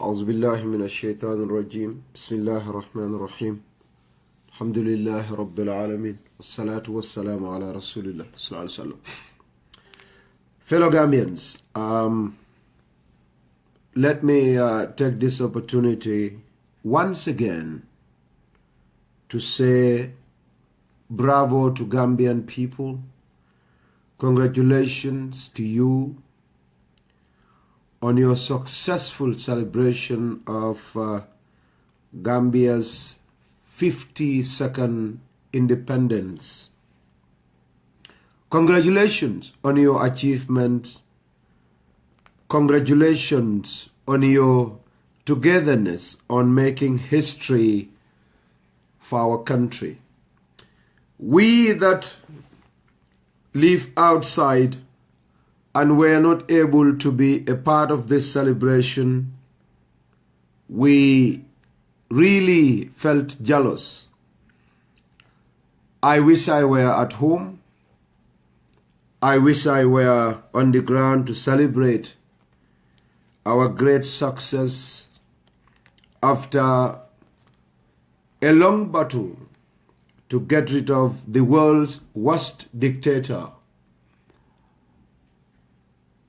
أعوذ بالله من الشيطان الرجيم بسم الله الرحمن الرحيم الحمد لله رب العالمين والصلاة والسلام على رسول الله صلى الله عليه وسلم. Fellow Gambians, let me take this opportunity once again to say bravo to Gambian people. Congratulations to you on your successful celebration of Gambia's 52nd independence. Congratulations on your achievements. Congratulations on your togetherness on making history for our country. We that live outside and were not able to be a part of this celebration, we really felt jealous. I wish I were at home. I wish I were on the ground to celebrate our great success after a long battle to get rid of the world's worst dictator,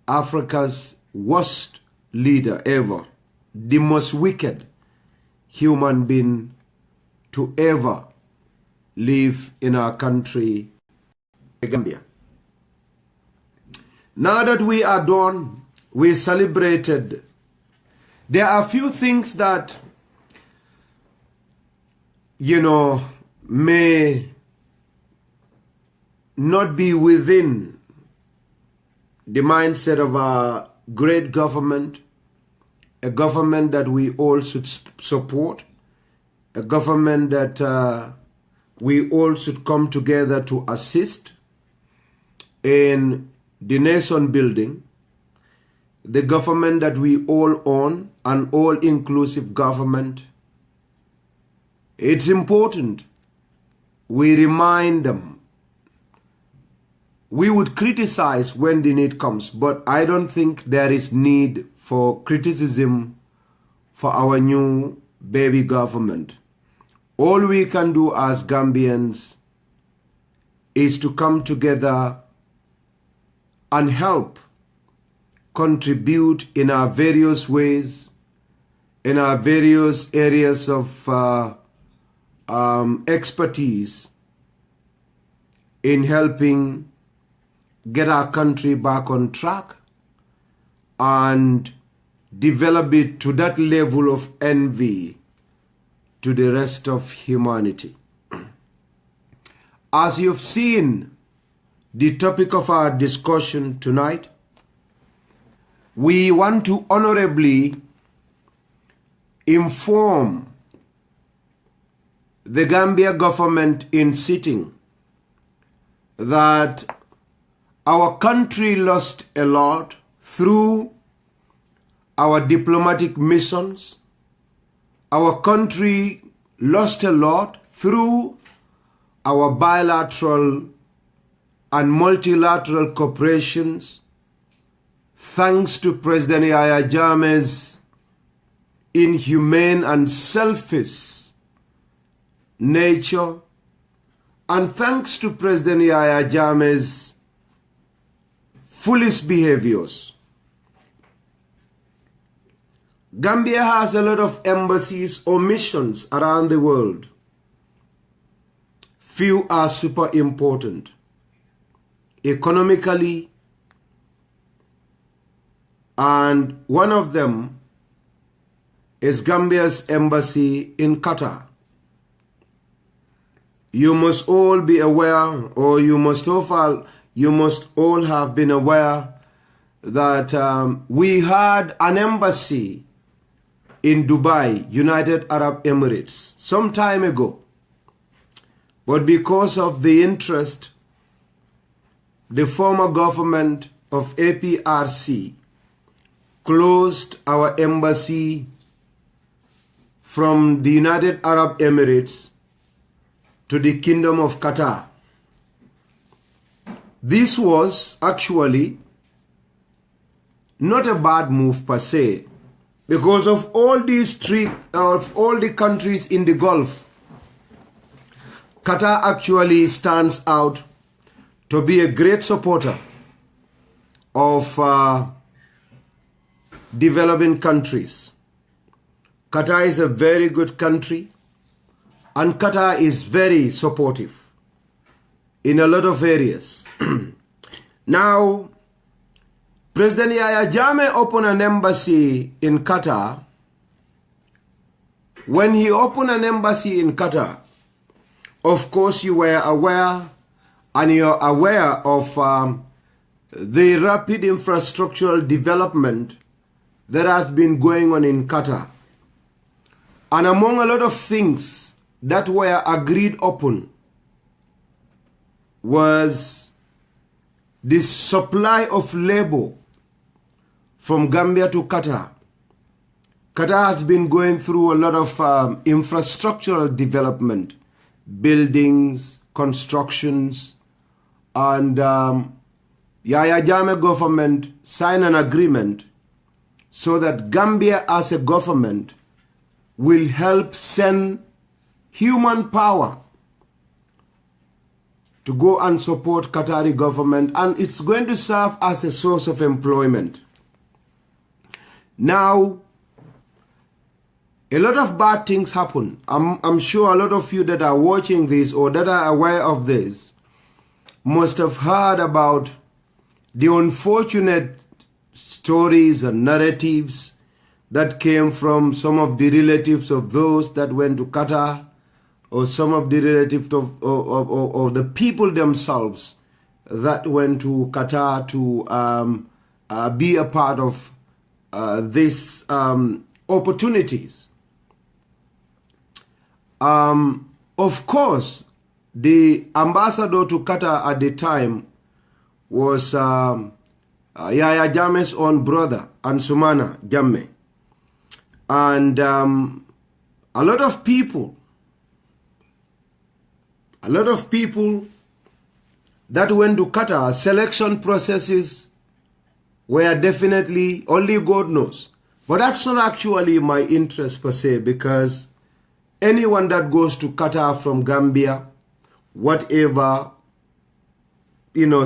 Africa's worst leader ever, the most wicked human being to ever live in our country, Gambia. Now that we are done, we celebrated. There are a few things that, may not be within the mindset of our great government, a government that we all should support, a government that we all should come together to assist in the nation building, the government that we all own, an all-inclusive government. It's important we remind them. We would criticize when the need comes, but I don't think there is need for criticism for our new baby government. All we can do as Gambians is to come together and help contribute in our various ways, in our various areas of expertise in helping get our country back on track and develop it to that level of envy to the rest of humanity. As you've seen, the topic of our discussion tonight, we want to honorably inform the Gambia government in sitting that our country lost a lot through our diplomatic missions. Our country lost a lot through our bilateral and multilateral cooperations, thanks to President Yahya Jammeh's inhumane and selfish nature, and thanks to President Yahya Jammeh's foolish behaviors. Gambia has a lot of embassies or missions around the world. Few are super important economically, and one of them is Gambia's embassy in Qatar. You must all be aware, or you must all have been aware that we had an embassy in Dubai, United Arab Emirates, some time ago. But because of the interest, the former government of APRC closed our embassy from the United Arab Emirates to the Kingdom of Qatar. This was actually not a bad move per se, because of all the countries in the Gulf, Qatar actually stands out to be a great supporter of developing countries. Qatar is a very good country, and Qatar is very supportive in a lot of areas. Now, President Yahya Jammeh opened an embassy in Qatar. When he opened an embassy in Qatar, of course you were aware, and you're aware of the rapid infrastructural development that has been going on in Qatar. And among a lot of things that were agreed upon was the supply of labor from Gambia to Qatar. Qatar has been going through a lot of infrastructural development, buildings, constructions, and Yahya Jammeh government signed an agreement so that Gambia as a government will help send human power to go and support Qatari government, and it's going to serve as a source of employment. Now, a lot of bad things happen. I'm sure a lot of you that are watching this or that are aware of this must have heard about the unfortunate stories and narratives that came from some of the relatives of those that went to Qatar, or some of the relatives of the people themselves that went to Qatar to be a part of these opportunities. Of course, the ambassador to Qatar at the time was Yahya Jammeh's own brother, Ansumana Jammeh. And a lot of people that went to Qatar, selection processes were definitely, only God knows. But that's not actually my interest per se, because anyone that goes to Qatar from Gambia, whatever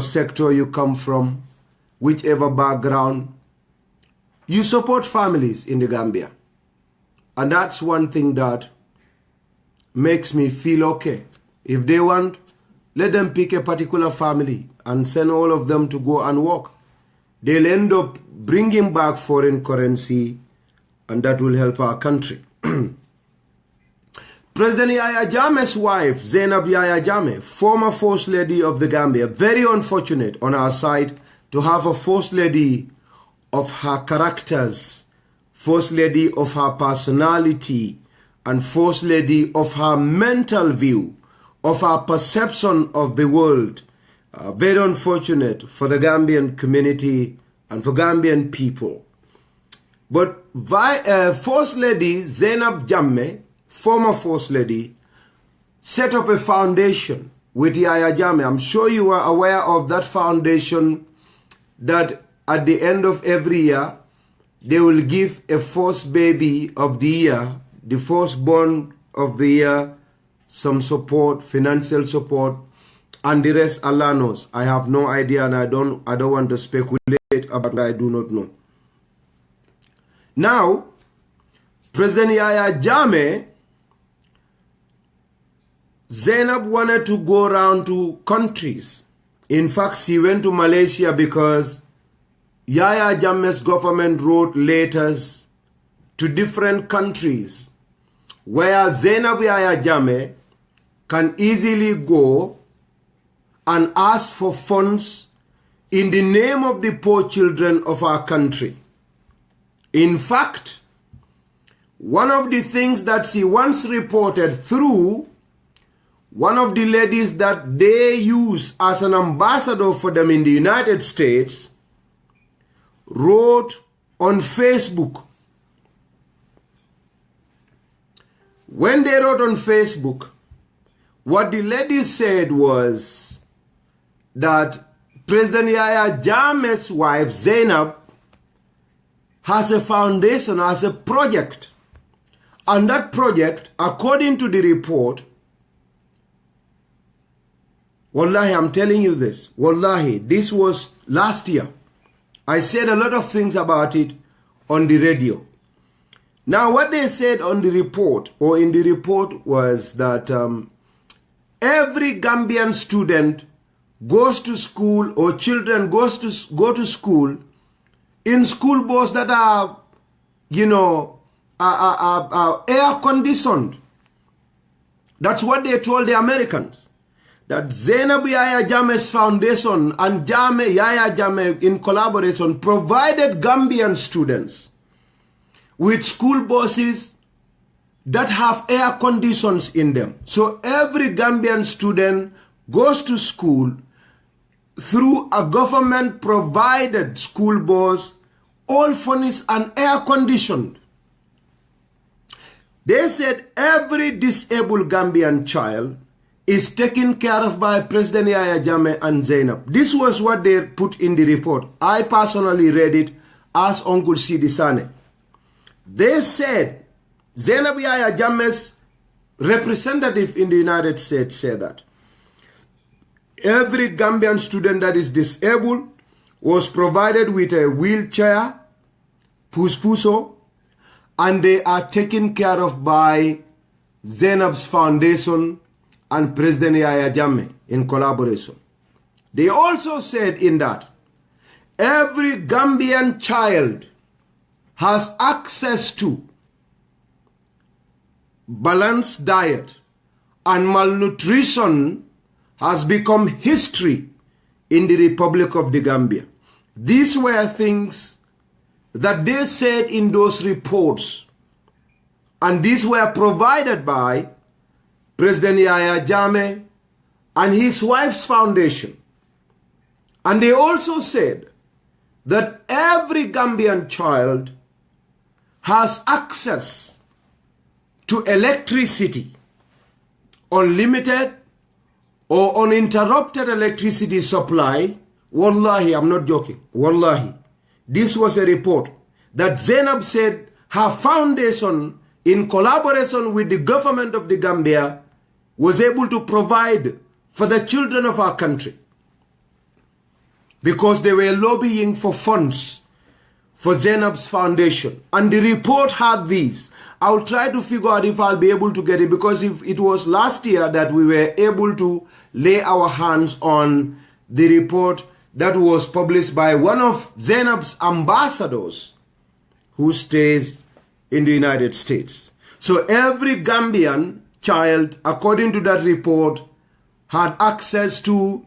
sector you come from, whichever background, you support families in the Gambia. And that's one thing that makes me feel okay. If they want, let them pick a particular family and send all of them to go and work. They'll end up bringing back foreign currency, and that will help our country. President Yahya Jammeh's wife, Zainab Yahya Jammeh, former First Lady of the Gambia, very unfortunate on our side to have a First Lady of her characters, First Lady of her personality, and First Lady of her mental view, of her perception of the world. Very unfortunate for the Gambian community and for Gambian people. But First Lady Zainab Jammeh, former First Lady, set up a foundation with Yahya Jammeh. I'm sure you are aware of that foundation, that at the end of every year, they will give a first baby of the year, the firstborn of the year, some support, financial support, and the rest Allah knows. I have no idea, and I don't want to speculate about what I do not know. Now, President Yahya Jammeh, Zainab wanted to go around to countries. In fact, she went to Malaysia because Yahya Jammeh's government wrote letters to different countries where Zainab Yahya Jammeh can easily go and ask for funds in the name of the poor children of our country. In fact, one of the things that she once reported through one of the ladies that they use as an ambassador for them in the United States, wrote on Facebook. When they wrote on Facebook, what the lady said was that President Yahya Jammeh's wife, Zainab, has a foundation, has a project. And that project, according to the report, wallahi, I'm telling you this, wallahi, this was last year. I said a lot of things about it on the radio. Now, what they said on the report, or in the report, was that every Gambian student goes to school, or children go to school in school bus that are, you know, are air conditioned. That's what they told the Americans. That Zainab Yahya Jammeh's foundation and Yahya Jammeh in collaboration provided Gambian students with school buses that have air conditions in them. So every Gambian student goes to school through a government-provided school bus, all furnished and air conditioned. They said every disabled Gambian child is taken care of by President Yahya Jammeh and Zainab. This was what they put in the report. I personally read it as Uncle Sidi Sane. They said, Zainab Yahya Jammeh's representative in the United States said that every Gambian student that is disabled was provided with a wheelchair, puspuso, and they are taken care of by Zainab's foundation and President Yahya Jammeh in collaboration. They also said in that every Gambian child has access to balanced diet, and malnutrition has become history in the Republic of the Gambia. These were things that they said in those reports, and these were provided by President Yahya Jammeh and his wife's foundation. And they also said that every Gambian child has access to electricity, unlimited or uninterrupted electricity supply. Wallahi, I'm not joking. Wallahi. This was a report that Zainab said her foundation, in collaboration with the government of the Gambia, was able to provide for the children of our country, because they were lobbying for funds for Zainab's foundation. And the report had these. I'll try to figure out if I'll be able to get it, because if it was last year that we were able to lay our hands on the report that was published by one of Zainab's ambassadors who stays in the United States. So every Gambian child, according to that report, had access to,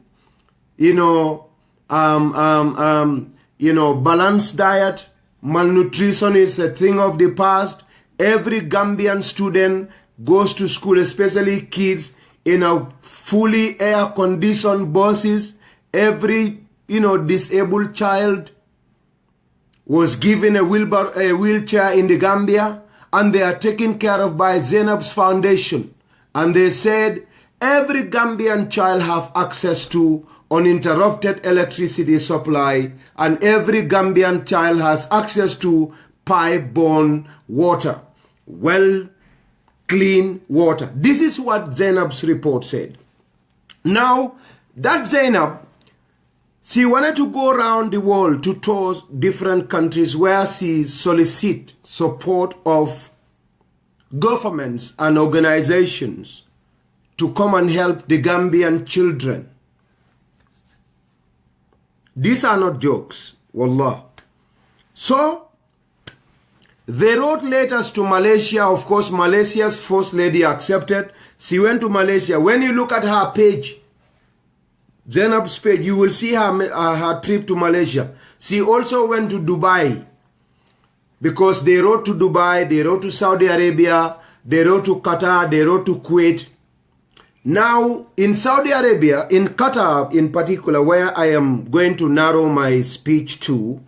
balanced diet. Malnutrition is a thing of the past. Every Gambian student goes to school, especially kids, in a fully air-conditioned buses. Every, disabled child was given a wheelchair in the Gambia, and they are taken care of by Zainab's foundation. And they said every Gambian child have access to uninterrupted electricity supply, and every Gambian child has access to pipe-borne water, well, clean water. This is what Zainab's report said. Now, that Zainab, she wanted to go around the world to tour different countries where she solicit support of governments and organizations to come and help the Gambian children. These are not jokes, wallah. So, they wrote letters to Malaysia. Of course, Malaysia's first lady accepted. She went to Malaysia. When you look at her page, Zainab's page, you will see her trip to Malaysia. She also went to Dubai, because they wrote to Dubai, they wrote to Saudi Arabia, they wrote to Qatar, they wrote to Kuwait. Now, in Saudi Arabia, in Qatar in particular, where I am going to narrow my speech to,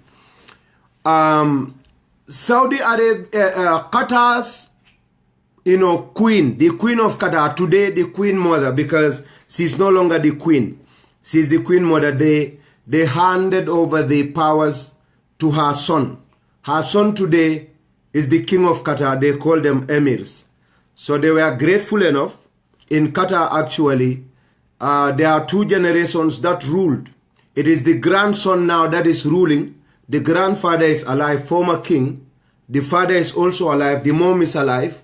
Saudi Arabia, Qatar's, queen, the queen of Qatar, today the queen mother, because she's no longer the queen. She's the queen mother. They handed over the powers to her son, Her son today is the king of Qatar. They call them emirs. So they were grateful enough. In Qatar, actually, there are two generations that ruled. It is the grandson now that is ruling. The grandfather is alive, former king. The father is also alive. The mom is alive.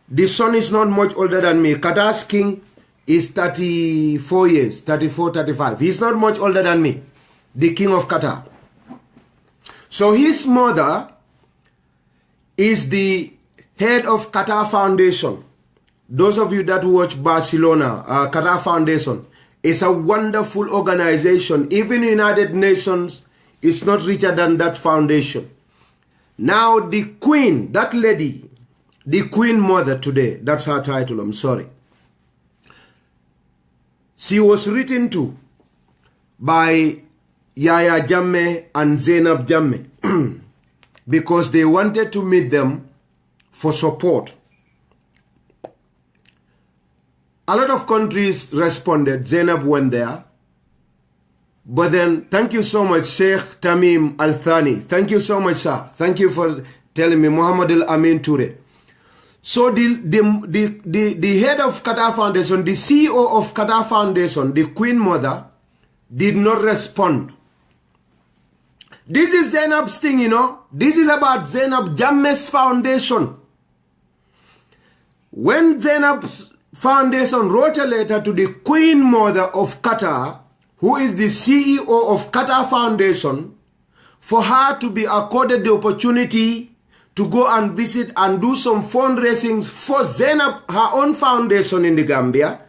The son is not much older than me. Qatar's king is 34 years, 34, 35. He's not much older than me, the king of Qatar. So his mother is the head of Qatar Foundation. Those of you that watch Barcelona, Qatar Foundation is a wonderful organization. Even United Nations is not richer than that foundation. Now the queen, that lady, the queen mother today, that's her title, I'm sorry. She was written to by Yaya Jammeh and Zainab Jammeh because they wanted to meet them for support. A lot of countries responded. Zainab went there. But then, thank you so much, Sheikh Tamim Al-Thani. Thank you so much, sir. Thank you for telling me, Muhammad Al-Amin Toure. So the head of Qatar Foundation, the CEO of Qatar Foundation, the Queen Mother, did not respond. This is Zainab's thing, you know. This is about Zainab Jammeh's foundation. When Zainab's foundation wrote a letter to the Queen Mother of Qatar, who is the CEO of Qatar Foundation, for her to be accorded the opportunity to go and visit and do some fundraising for Zainab, her own foundation in the Gambia,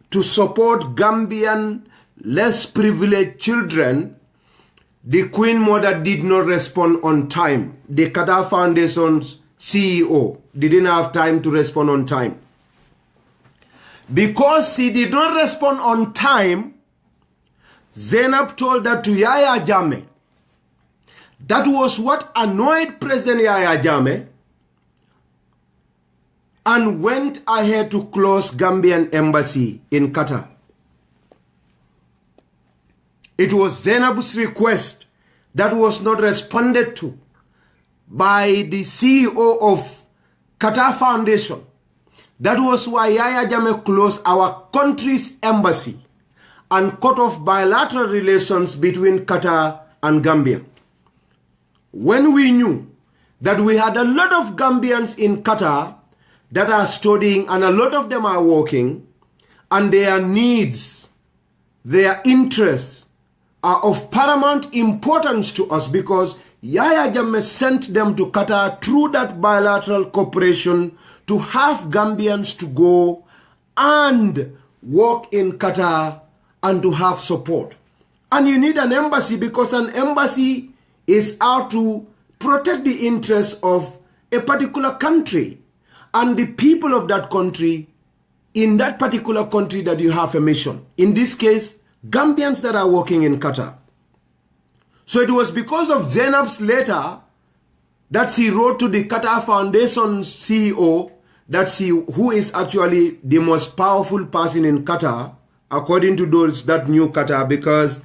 to support Gambian less privileged children, the Queen Mother did not respond on time. The Qatar Foundation's CEO didn't have time to respond on time. Because she did not respond on time, Zainab told that to Yaya Jammeh. That was what annoyed President Yaya Jammeh and went ahead to close Gambian embassy in Qatar. It was Zainab's request that was not responded to by the CEO of Qatar Foundation. That was why Yaya Jammeh closed our country's embassy and cut off bilateral relations between Qatar and Gambia. When we knew that we had a lot of Gambians in Qatar that are studying and a lot of them are working, and their needs, their interests are of paramount importance to us because Yaya Jammeh sent them to Qatar through that bilateral cooperation to have Gambians to go and work in Qatar and to have support. And you need an embassy because an embassy is out to protect the interests of a particular country and the people of that country in that particular country that you have a mission. In this case, Gambians that are working in Qatar. So it was because of Zainab's letter that she wrote to the Qatar Foundation CEO who is actually the most powerful person in Qatar, according to those that knew Qatar, because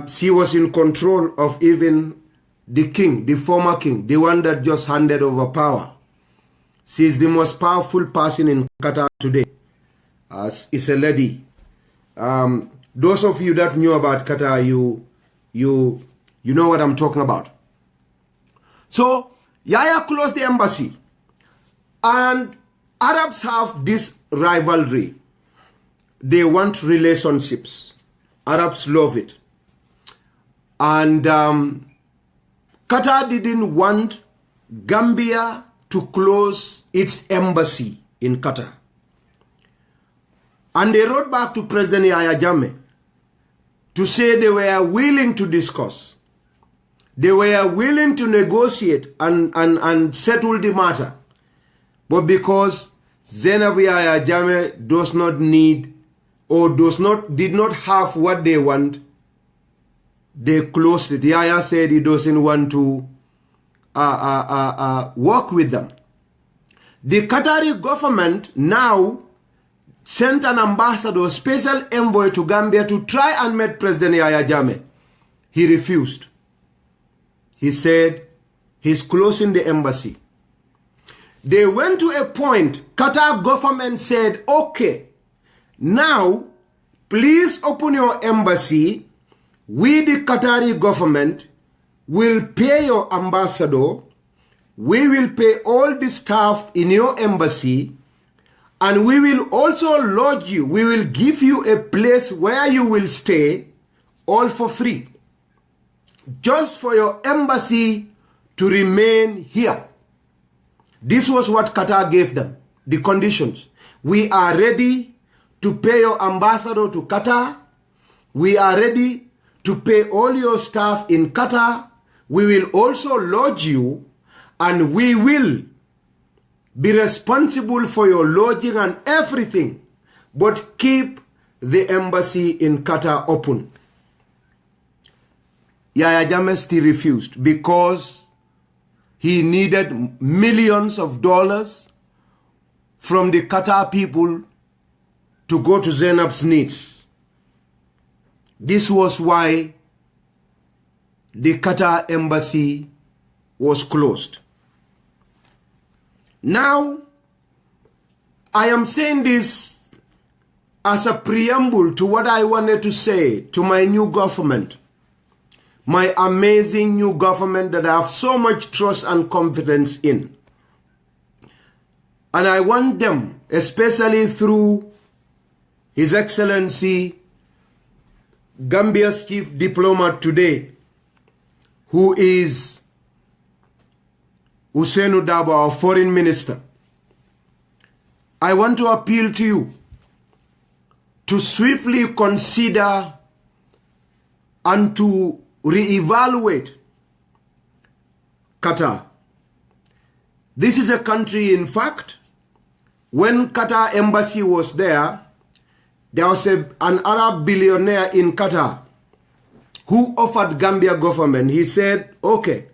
she was in control of even the king, the former king, the one that just handed over power. She is the most powerful person in Qatar today. It's a lady. Those of you that knew about Qatar, you know what I'm talking about. So Yaya closed the embassy, and Arabs have this rivalry. They want relationships. Arabs love it. And Qatar didn't want Gambia to close its embassy in Qatar. And they wrote back to President Yaya Jammeh to say they were willing to discuss. They were willing to negotiate and settle the matter. But because Zainab Yaya Jammeh does not need or did not have what they want, they closed it. Yaya said he doesn't want to work with them. The Qatari government now sent an ambassador, special envoy to Gambia to try and meet President Yaya Jammeh. He refused. he said he's closing the embassy. They went to a point, Qatar government said, okay, now please open your embassy. We, the Qatari government, will pay your ambassador. We will pay all the staff in your embassy. And we will also lodge you. We will give you a place where you will stay, all for free. Just for your embassy to remain here. This was what Qatar gave them, the conditions. We are ready to pay your ambassador to Qatar. We are ready to pay all your staff in Qatar. We will also lodge you, and we will be responsible for your lodging and everything, but keep the embassy in Qatar open. Yahya Jammeh still refused because he needed millions of dollars from the Qatar people to go to Zainab's needs. This was why the Qatar embassy was closed. Now, I am saying this as a preamble to what I wanted to say to my new government. My amazing new government that I have so much trust and confidence in. And I want them, especially through His Excellency, Gambia's chief diplomat today, who is Ousainou Darboe, our foreign minister. I want to appeal to you to swiftly consider and to reevaluate Qatar. This is a country, in fact, when Qatar embassy was there was an Arab billionaire in Qatar who offered Gambia government. He said, okay,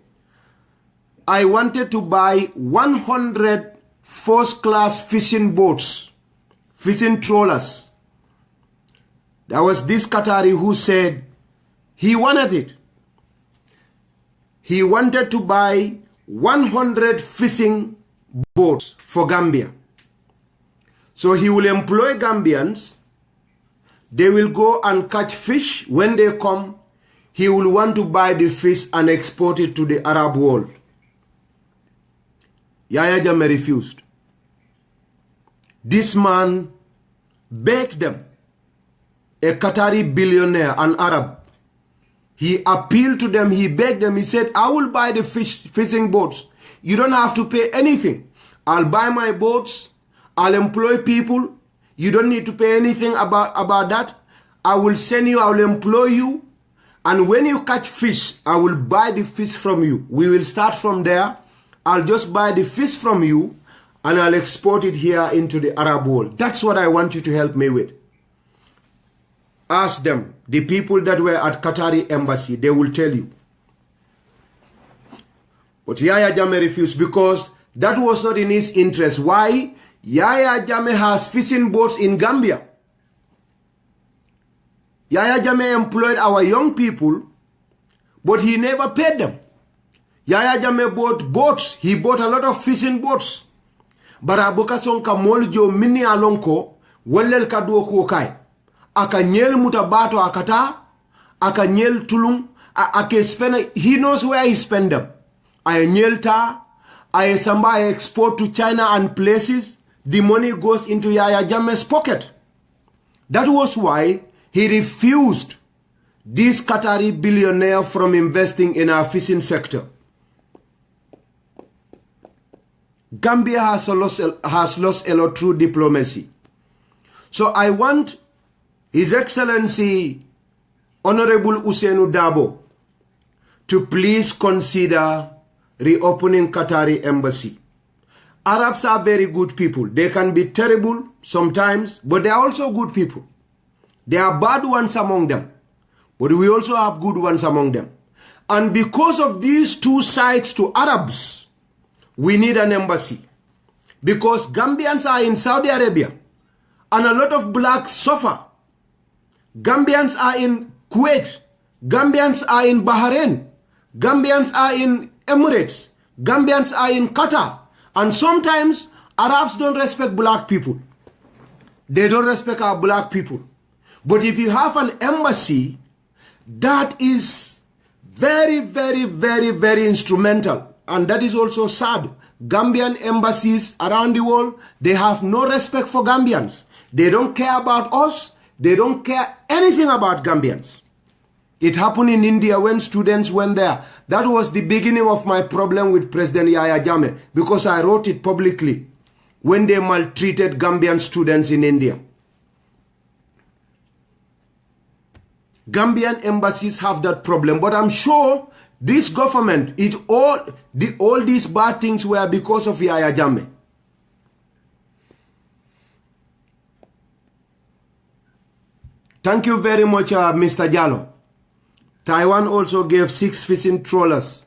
I wanted to buy 100 first-class fishing boats, fishing trawlers. There was this Qatari who said he wanted it. He wanted to buy 100 fishing boats for Gambia. So he will employ Gambians. They will go and catch fish. When they come, he will want to buy the fish and export it to the Arab world. Yahya Jammeh refused. This man begged them, a Qatari billionaire, an Arab. He appealed to them, he begged them, he said, I will buy the fishing boats. You don't have to pay anything. I'll buy my boats, I'll employ people. You don't need to pay anything about that. I will send you, I will employ you. And when you catch fish, I will buy the fish from you. We will start from there. I'll just buy the fish from you and I'll export it here into the Arab world. That's what I want you to help me with. Ask them, the people that were at Qatari embassy, they will tell you. But Yahya Jammeh refused because that was not in his interest. Why? Yahya Jammeh has fishing boats in Gambia. Yahya Jammeh employed our young people, but he never paid them. Yahya Jammeh bought boats. He bought a lot of fishing boats. Barabuka sonka moljo mini alonko, wallel kaduo kuokai. Aka nyel mutabato akata, aka nyel tulum, ake spend, he knows where he spend them. Ay nyel ta, ay samba ay export to China and places, the money goes into Yahya Jammeh's pocket. That was why he refused this Qatari billionaire from investing in our fishing sector. Gambia has lost a lot through diplomacy. So I want His Excellency Honorable Ousainou Darboe to please consider reopening Qatari embassy. Arabs are very good people. They can be terrible sometimes, but they are also good people. There are bad ones among them, but we also have good ones among them. And because of these two sides to Arabs, we need an embassy. Because Gambians are in Saudi Arabia, and a lot of blacks suffer. Gambians are in Kuwait. Gambians are in Bahrain. Gambians are in Emirates. Gambians are in Qatar. And sometimes Arabs don't respect black people. They don't respect our black people. But if you have an embassy, that is very, very, very, very instrumental. And that is also sad. Gambian embassies around the world, they have no respect for Gambians. They don't care about us. They don't care anything about Gambians. It happened in India when students went there. That was the beginning of my problem with President Yahya Jammeh, because I wrote it publicly when they maltreated Gambian students in India. Gambian embassies have that problem, but I'm sure this government, all these bad things were because of Yahya Jammeh. Thank you very much, Mr. Jallo. Taiwan also gave 6 fishing trawlers,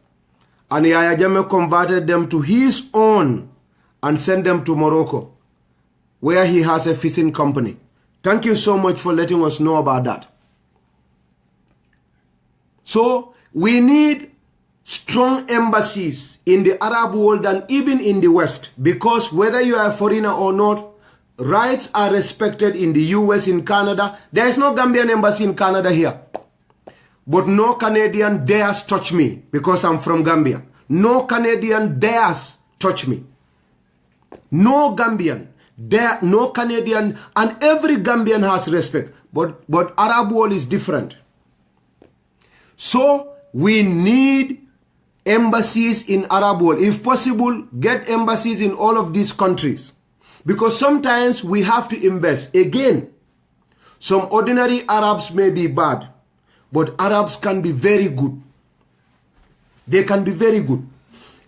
and Yahya Jammeh converted them to his own and sent them to Morocco, where he has a fishing company. Thank you so much for letting us know about that. So we need strong embassies in the Arab world and even in the West, because whether you are a foreigner or not, rights are respected in the US, in Canada. There is no Gambian embassy in Canada here. But no Canadian dares touch me because I'm from Gambia. No Canadian dares touch me. No Gambian, no Canadian, and every Gambian has respect. But Arab world is different. So we need embassies in Arab world. If possible, get embassies in all of these countries. Because sometimes we have to invest. Again, some ordinary Arabs may be bad, but Arabs can be very good. They can be very good.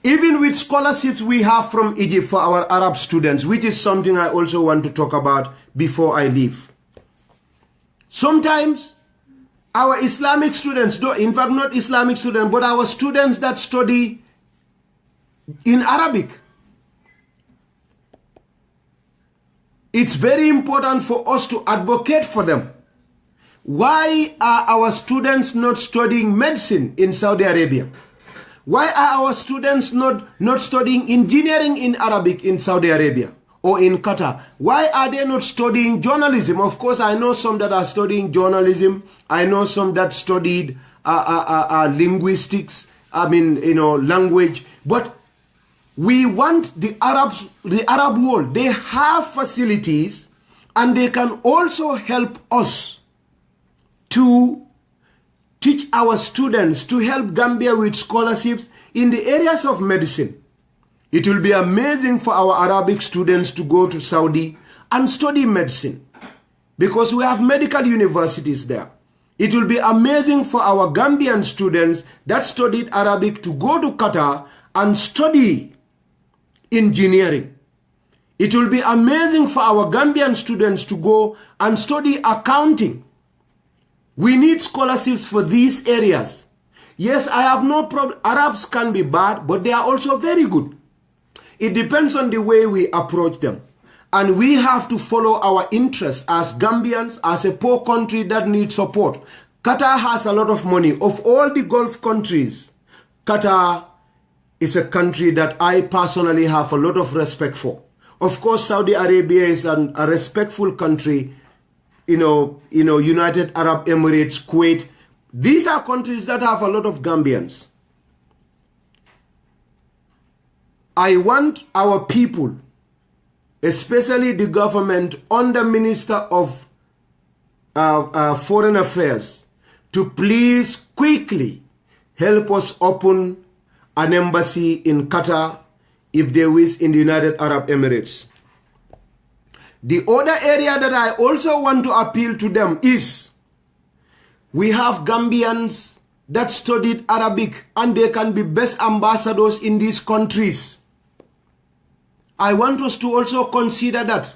Even with scholarships we have from Egypt for our Arab students, which is something I also want to talk about before I leave. Sometimes our Islamic students, in fact not Islamic students, but our students that study in Arabic, it's very important for us to advocate for them. Why are our students not studying medicine in Saudi Arabia? Why are our students not studying engineering in Arabic in Saudi Arabia or in Qatar? Why are they not studying journalism? Of course, I know some that are studying journalism. I know some that studied linguistics, language. But we want the Arab world. They have facilities and they can also help us to teach our students, to help Gambia with scholarships in the areas of medicine. It will be amazing for our Arabic students to go to Saudi and study medicine, because we have medical universities there. It will be amazing for our Gambian students that studied Arabic to go to Qatar and study engineering. It will be amazing for our Gambian students to go and study accounting. We need scholarships for these areas. Yes, I have no problem. Arabs can be bad, but they are also very good. It depends on the way we approach them. And we have to follow our interests as Gambians, as a poor country that needs support. Qatar has a lot of money. Of all the Gulf countries, Qatar is a country that I personally have a lot of respect for. Of course, Saudi Arabia is a respectful country. United Arab Emirates, Kuwait. These are countries that have a lot of Gambians. I want our people, especially the government under Minister of Foreign Affairs, to please quickly help us open an embassy in Qatar, if they wish, in the United Arab Emirates. The other area that I also want to appeal to them is, we have Gambians that studied Arabic and they can be best ambassadors in these countries. I want us to also consider that.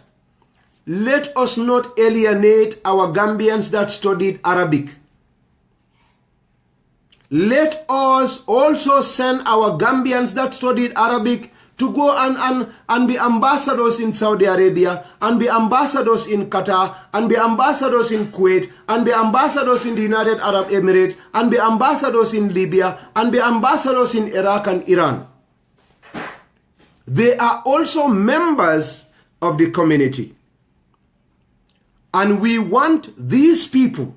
Let us not alienate our Gambians that studied Arabic. Let us also send our Gambians that studied Arabic to go and be ambassadors in Saudi Arabia, and be ambassadors in Qatar, and be ambassadors in Kuwait, and be ambassadors in the United Arab Emirates, and be ambassadors in Libya, and be ambassadors in Iraq and Iran. They are also members of the community. And we want these people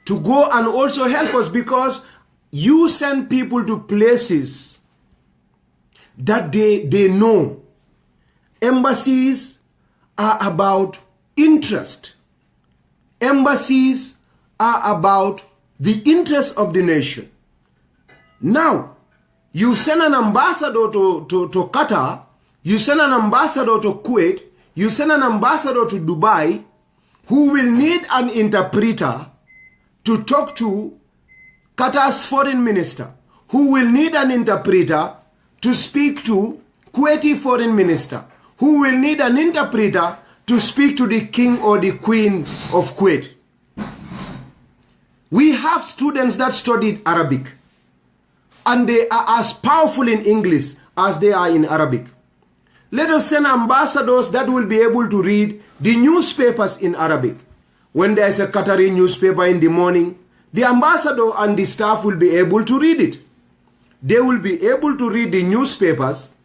to go and also help us, because you send people to places that they know. Embassies are about interest. Embassies are about the interest of the nation. Now, you send an ambassador to Qatar, you send an ambassador to Kuwait, you send an ambassador to Dubai, who will need an interpreter to talk to Qatar's foreign minister, who will need an interpreter to speak to Kuwaiti foreign minister, who will need an interpreter to speak to the king or the queen of Kuwait. We have students that studied Arabic, and they are as powerful in English as they are in Arabic. Let us send ambassadors that will be able to read the newspapers in Arabic. When there is a Qatari newspaper in the morning, the ambassador and the staff will be able to read it. They will be able to read the newspapers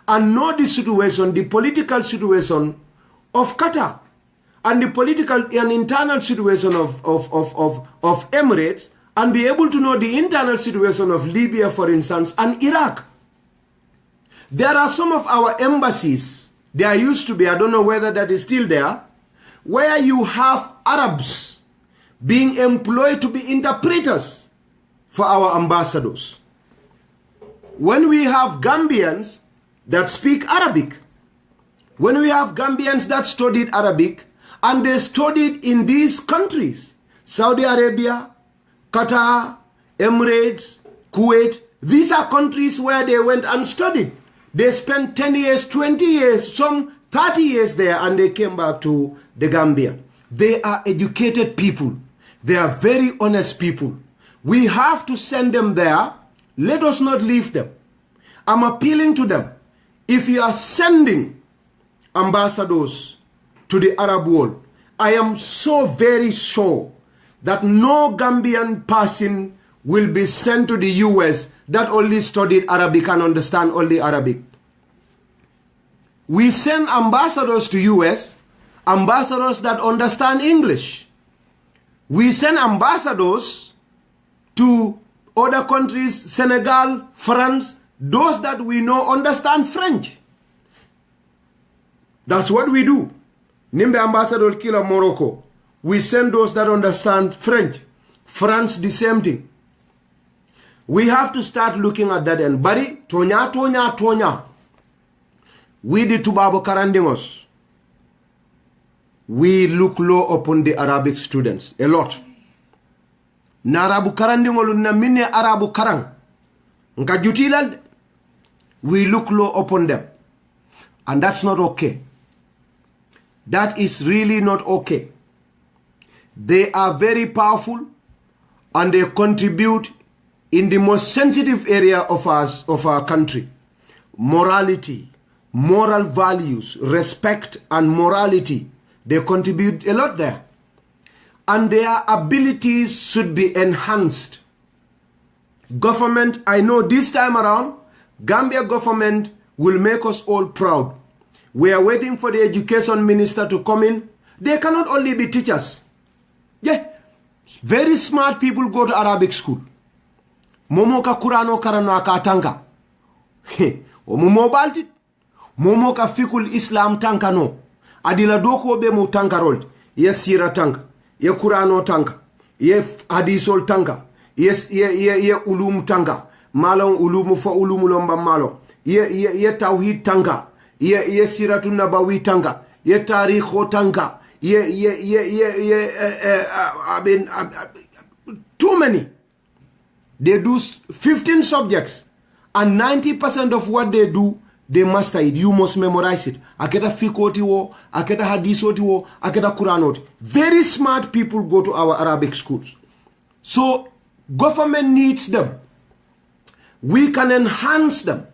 and know the situation, the political situation of Qatar, and the political and internal situation of Emirates, and be able to know the internal situation of Libya, for instance, and Iraq. There are some of our embassies, there used to be, I don't know whether that is still there, where you have Arabs being employed to be interpreters for our ambassadors. When we have Gambians that speak Arabic, when we have Gambians that studied Arabic, and they studied in these countries, Saudi Arabia, Qatar, Emirates, Kuwait, these are countries where they went and studied. They spent 10 years, 20 years, some 30 years there, and they came back to the Gambia. They are educated people. They are very honest people. We have to send them there. Let us not leave them. I'm appealing to them. If you are sending ambassadors to the Arab world, I am so very sure that no Gambian person will be sent to the US that only studied Arabic and understand only Arabic. We send ambassadors to US, ambassadors that understand English. We send ambassadors to other countries, Senegal, France, those that we know understand French. That's what we do. Nimbe ambassador kila Morocco. We send those that understand French. France, the same thing. We have to start looking at that end. Bari, tonya. We the Tubabo Karandingos. We look low upon the Arabic students. A lot. Na Arabu Karandingolu na mine Arabu Karang. Nka jutilal. We look low upon them. And that's not okay. That is really not okay. They are very powerful, and they contribute in the most sensitive area of our country. Morality, moral values, respect and morality. They contribute a lot there. And their abilities should be enhanced. Government, I know this time around, Gambia government will make us all proud. We are waiting for the education minister to come in. They cannot only be teachers. Yeah, very smart people go to Arabic school. Momo ka Qur'ano karano ka tanka. O momo balti. Momo ka fikul Islam tanka no. Adila doko be mo tanka rold. Ye sira tanka. Ye Qur'ano tanka. Ye hadisol tanka. Ye ulum tanka. Malon ulumu fa ulumu lomba malon. Ye tawhid tanka. Ye siratun nabawi tanka. Ye tarikho tanka. Too many. They do 15 subjects, and 90% of what they do, they master it. You must memorize it. Aketa fikoti wo, aketa hadisoti wo, aketa Quranoti. Very smart people go to our Arabic schools. So government needs them. We can enhance them.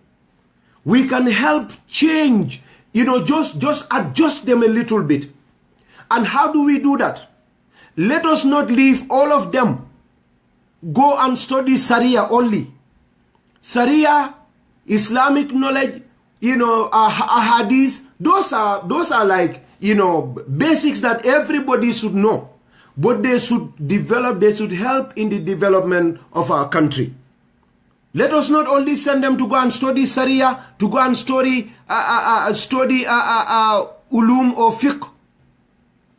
We can help change, just adjust them a little bit. And how do we do that? Let us not leave all of them go and study Sharia only. Sharia, Islamic knowledge, ahadith, those are like, basics that everybody should know. But they should help in the development of our country. Let us not only send them to go and study Sharia, to go and study ulum or fiqh,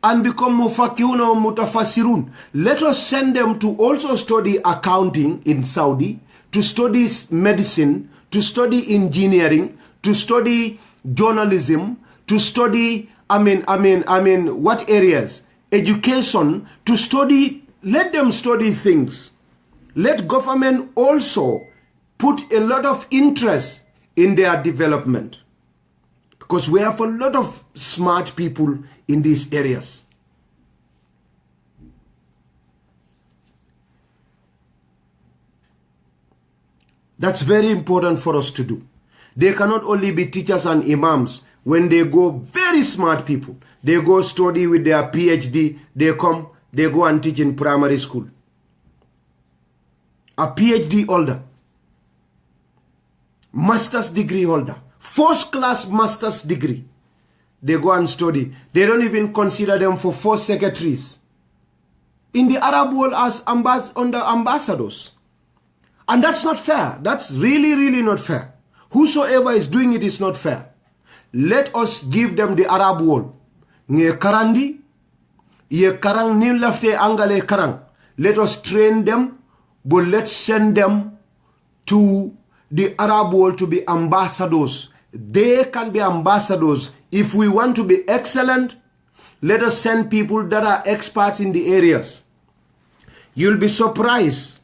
and become mufakkihun or mutafassirun. Let us send them to also study accounting in Saudi, to study medicine, to study engineering, to study journalism, to study, what areas? Education, to study, let them study things. Let government also put a lot of interest in their development. Because we have a lot of smart people in these areas. That's very important for us to do. They cannot only be teachers and imams. When they go, very smart people, they go study with their PhD, they go and teach in primary school. A PhD holder, master's degree holder, first class master's degree, they go and study. They don't even consider them for first secretaries in the Arab world as under ambassadors. And that's not fair. That's really, really not fair. Whosoever is doing it is not fair. Let us give them the Arab world. Nge karandi, ye karang nin lafte angale karang. Let us train them, but let's send them to the Arab world to be ambassadors. They can be ambassadors. If we want to be excellent, let us send people that are experts in the areas. You'll be surprised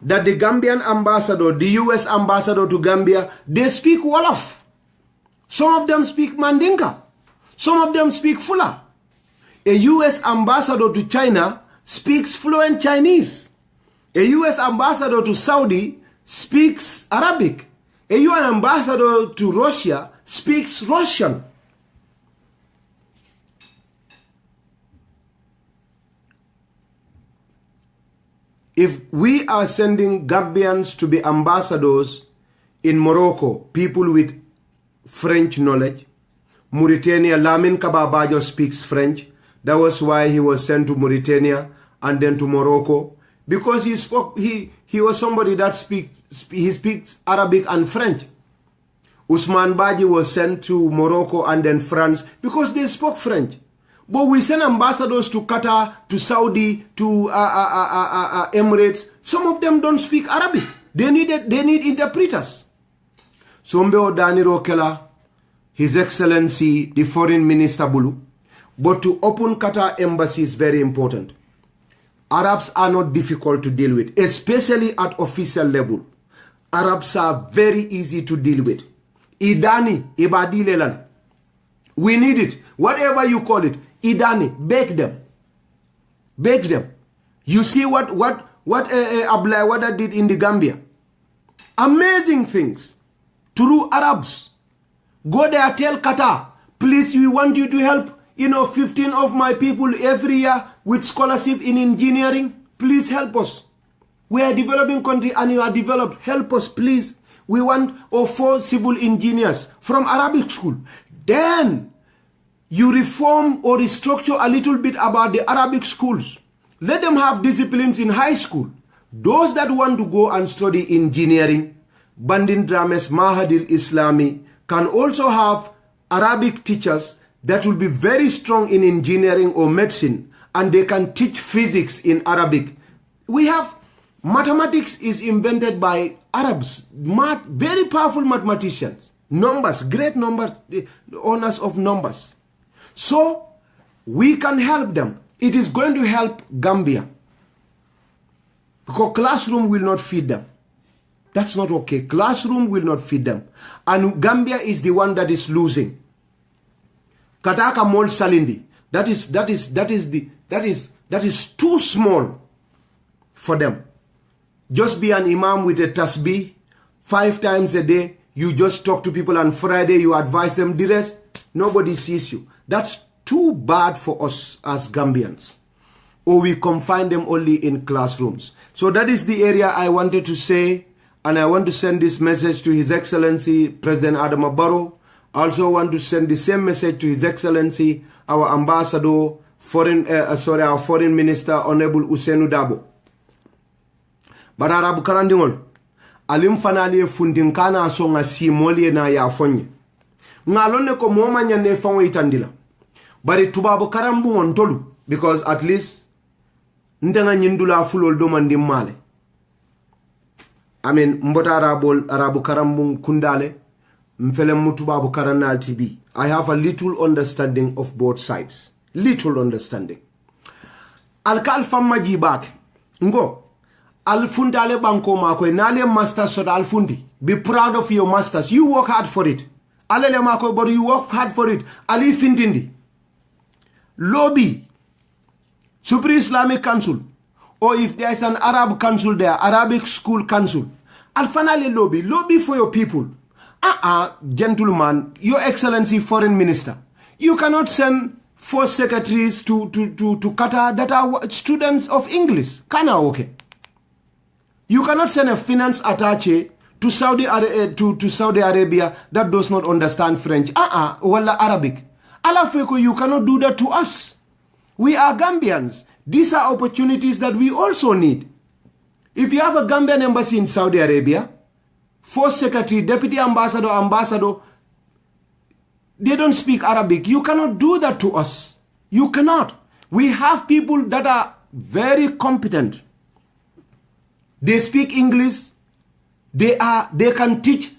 that the Gambian ambassador, the US ambassador to Gambia, they speak Wolof. Some of them speak Mandinka. Some of them speak Fula. A US ambassador to China speaks fluent Chinese. A US ambassador to Saudi speaks Arabic. A UN ambassador to Russia speaks Russian. If we are sending Gambians to be ambassadors in Morocco, people with French knowledge, Mauritania, Lamin Kababajo speaks French. That was why he was sent to Mauritania and then to Morocco, because he was somebody that speaks Arabic and French. Usman Baji was sent to Morocco and then France because they spoke French. But we send ambassadors to Qatar, to Saudi, to Emirates. Some of them don't speak Arabic. They need interpreters. Sombeo Daniro Kela, His Excellency, the Foreign Minister Bulu. But to open Qatar embassy is very important. Arabs are not difficult to deal with, especially at official level. Arabs are very easy to deal with. Idani, Ibadi Lelan. We need it. Whatever you call it. Idani, bake them. Bake them. You see what Abdullah Wada did in the Gambia. Amazing things. True Arabs. Go there, tell Qatar, please, we want you to help, 15 of my people every year with scholarship in engineering. Please help us. We are a developing country and you are developed. Help us, please. We want 4 civil engineers from Arabic school. Then you reform or restructure a little bit about the Arabic schools. Let them have disciplines in high school. Those that want to go and study engineering, Bandin Drames Mahadil Islami, can also have Arabic teachers that will be very strong in engineering or medicine, and they can teach physics in Arabic. We have mathematics is invented by Arabs, very powerful mathematicians. Numbers, great numbers, owners of numbers. So we can help them. It is going to help Gambia, because classroom will not feed them. That's not okay. Classroom will not feed them. And Gambia is the one that is losing. Kataka Mol Salindi. That is too small for them. Just be an imam with a tasbih 5 times a day. you just talk to people on Friday, you advise them. The rest, nobody sees you. That's too bad for us as Gambians. Or we confine them only in classrooms. So that is the area I wanted to say, and I want to send this message to His Excellency President Adama Barrow. I also want to send the same message to His Excellency our Ambassador, our Foreign Minister, Honorable Ousainou Darboe. Bararabu karandingol, alim fanali fundinkana songa simoli na ya fonye. Ngalone ko moma nyane fanwo itandila. Bari tubabu karambu ontolu, because at least ndenga nyindula fulol domandi male. I mean, mbota arabu karambu kundale, mfele mutubabu karanal TB. I have a little understanding of both sides. Little understanding. Alkal famma jibake. Ngo. Alfundale banko mako nale masters so alfundi. Be proud of your masters. You work hard for it. Alele mako, but you work hard for it. Ali findindi. Lobby. Supreme Islamic Council. Or if there is an Arab council there, Arabic school council. Alfanale lobby. Lobby for your people. Gentleman, Your Excellency Foreign Minister. You cannot send 4 secretaries to Qatar that are students of English. Kana okay. You cannot send a finance attaché to Saudi Arabia that does not understand French. Wala Arabic. Alafeko, you cannot do that to us. We are Gambians. These are opportunities that we also need. If you have a Gambian embassy in Saudi Arabia, 4 secretary, deputy ambassador, they don't speak Arabic. You cannot do that to us. You cannot. We have people that are very competent. They speak English. They can teach,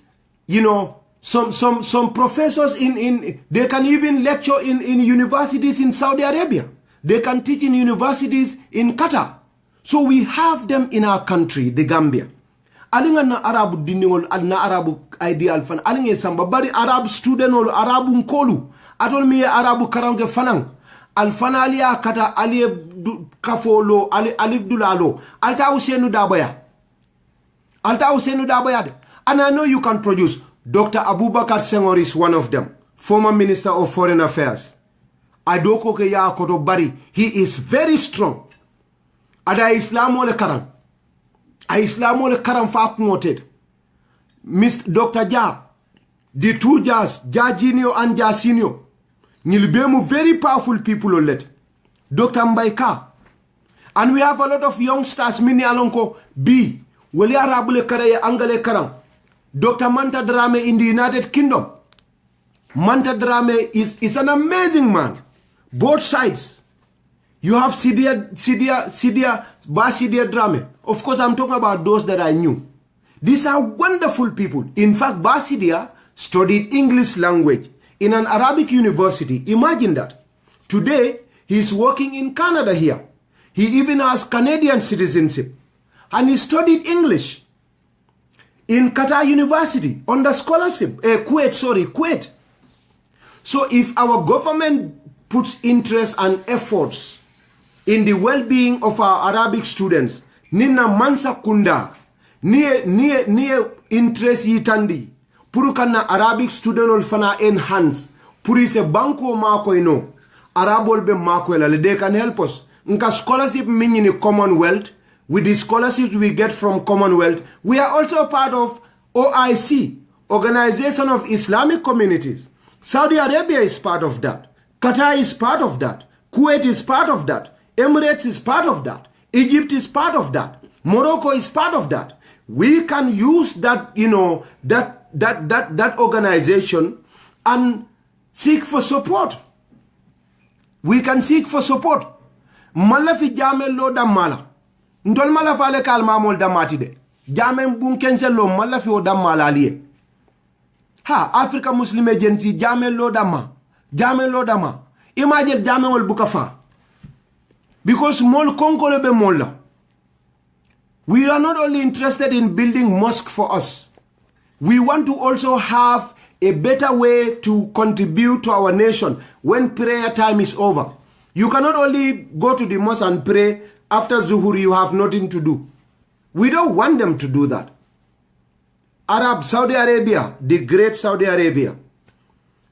some professors they can even lecture in universities in Saudi Arabia. They can teach in universities in Qatar. So we have them in our country, the Gambia. Alinga na Arabu diningol na Arabu ideal fan alinga samba bari Arab student ol Arabu nkolu atol mi Arabu karange fanang al fanalia kata ali kafolo ali alif dulalo alta Ousainou Darboe and I know you can produce. Dr. Abubakar Senghor is one of them, former Minister of Foreign Affairs. Adoko ke ya koto bari, he is very strong. Ada Islamo le karang. Islamo le karam fa promoted. Mr. Dr. Ja, the 2 Jas, Ja Junior and Ja Senior. Nilbemu very powerful people on let. Dr. Mbaika. And we have a lot of youngsters, mini alonko B. Wali Arabu le karaye angale karam. Dr. Manta Drame in the United Kingdom. Manta Drame is an amazing man. Both sides. You have Sidia Drame. Of course, I'm talking about those that I knew. These are wonderful people. In fact, Basidia studied English language in an Arabic university. Imagine that. Today, he's working in Canada here. He even has Canadian citizenship. And he studied English in Qatar University under scholarship. Kuwait. So if our government puts interest and efforts in the well-being of our Arabic students, nina mansa kunda, nie interest yitandi, purukana Arabic student olfana enhance, purise banko mako ino, Arabol be mako elale, they can help us. Nka scholarship meaning in Commonwealth. With the scholarships we get from Commonwealth, we are also part of OIC, Organization of Islamic Communities. Saudi Arabia is part of that. Qatar is part of that. Kuwait is part of that. Emirates is part of that. Egypt is part of that. Morocco is part of that. We can use that, that organization and seek for support. We can seek for support. Malafi jamel lo da mala. Ndol mala fale kalma mol damati de. Jamen bunkense lo mala fi o damala aliye. Ha, Africa Muslim Agency jamen lo dama. Jamen lo dama. Imagine jamen ol bukafa. Because mol konkole be molla. We are not only interested in building mosque for us. We want to also have a better way to contribute to our nation when prayer time is over. You cannot only go to the mosque and pray after Zuhur, you have nothing to do. We don't want them to do that. Saudi Arabia, the great Saudi Arabia,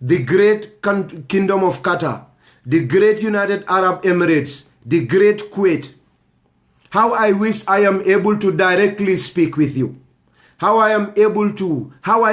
the great Kingdom of Qatar, the great United Arab Emirates, the great Kuwait. How I wish I am able to directly speak with you. How I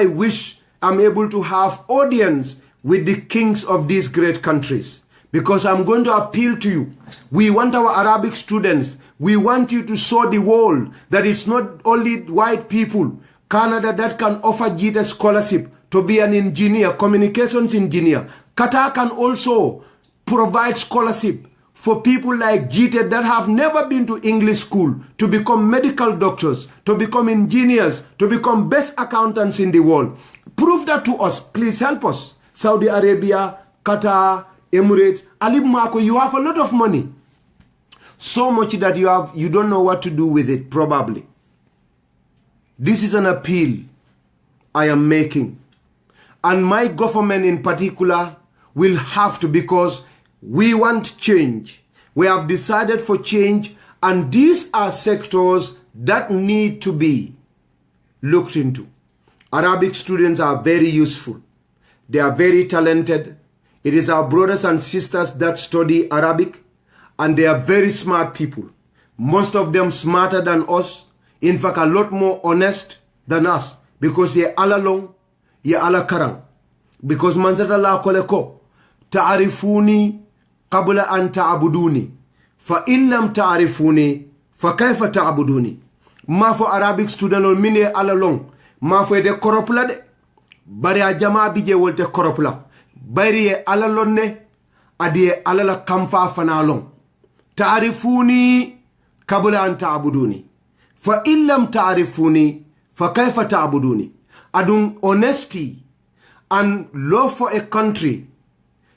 wish I'm able to have audience with the kings of these great countries. Because I'm going to appeal to you. We want our Arabic students. We want you to show the world that it's not only white people, Canada, that can offer GTA scholarship to be an engineer, communications engineer. Qatar can also provide scholarship for people like GTA that have never been to English school to become medical doctors, to become engineers, to become best accountants in the world. Prove that to us. Please help us. Saudi Arabia, Qatar, Emirates. Alib Marco, you have a lot of money. So much that you don't know what to do with it, probably. This is an appeal I am making. And my government in particular will have to, because we want change. We have decided for change, and these are sectors that need to be looked into. Arabic students are very useful. They are very talented. It is our brothers and sisters that study Arabic, and they are very smart people. Most of them smarter than us. In fact, a lot more honest than us, because ye ala long, ye ala karang. Because manzata la koleko, ta'arifuni qabla an ta'abuduni, fa illam ta'arifuni, fa kayfa ta'abuduni. Ma fo Arabic student on mine ala long, ma fo de koropla de, bari a jama bije wolte koropla, bari ye ala lonne, adiye ala la kamfa fana long. Ta'arifuni qabla an ta'abuduni. Fa illam ta'arifuni, fa kayfa ta'abuduni. Adung honesty and love for a country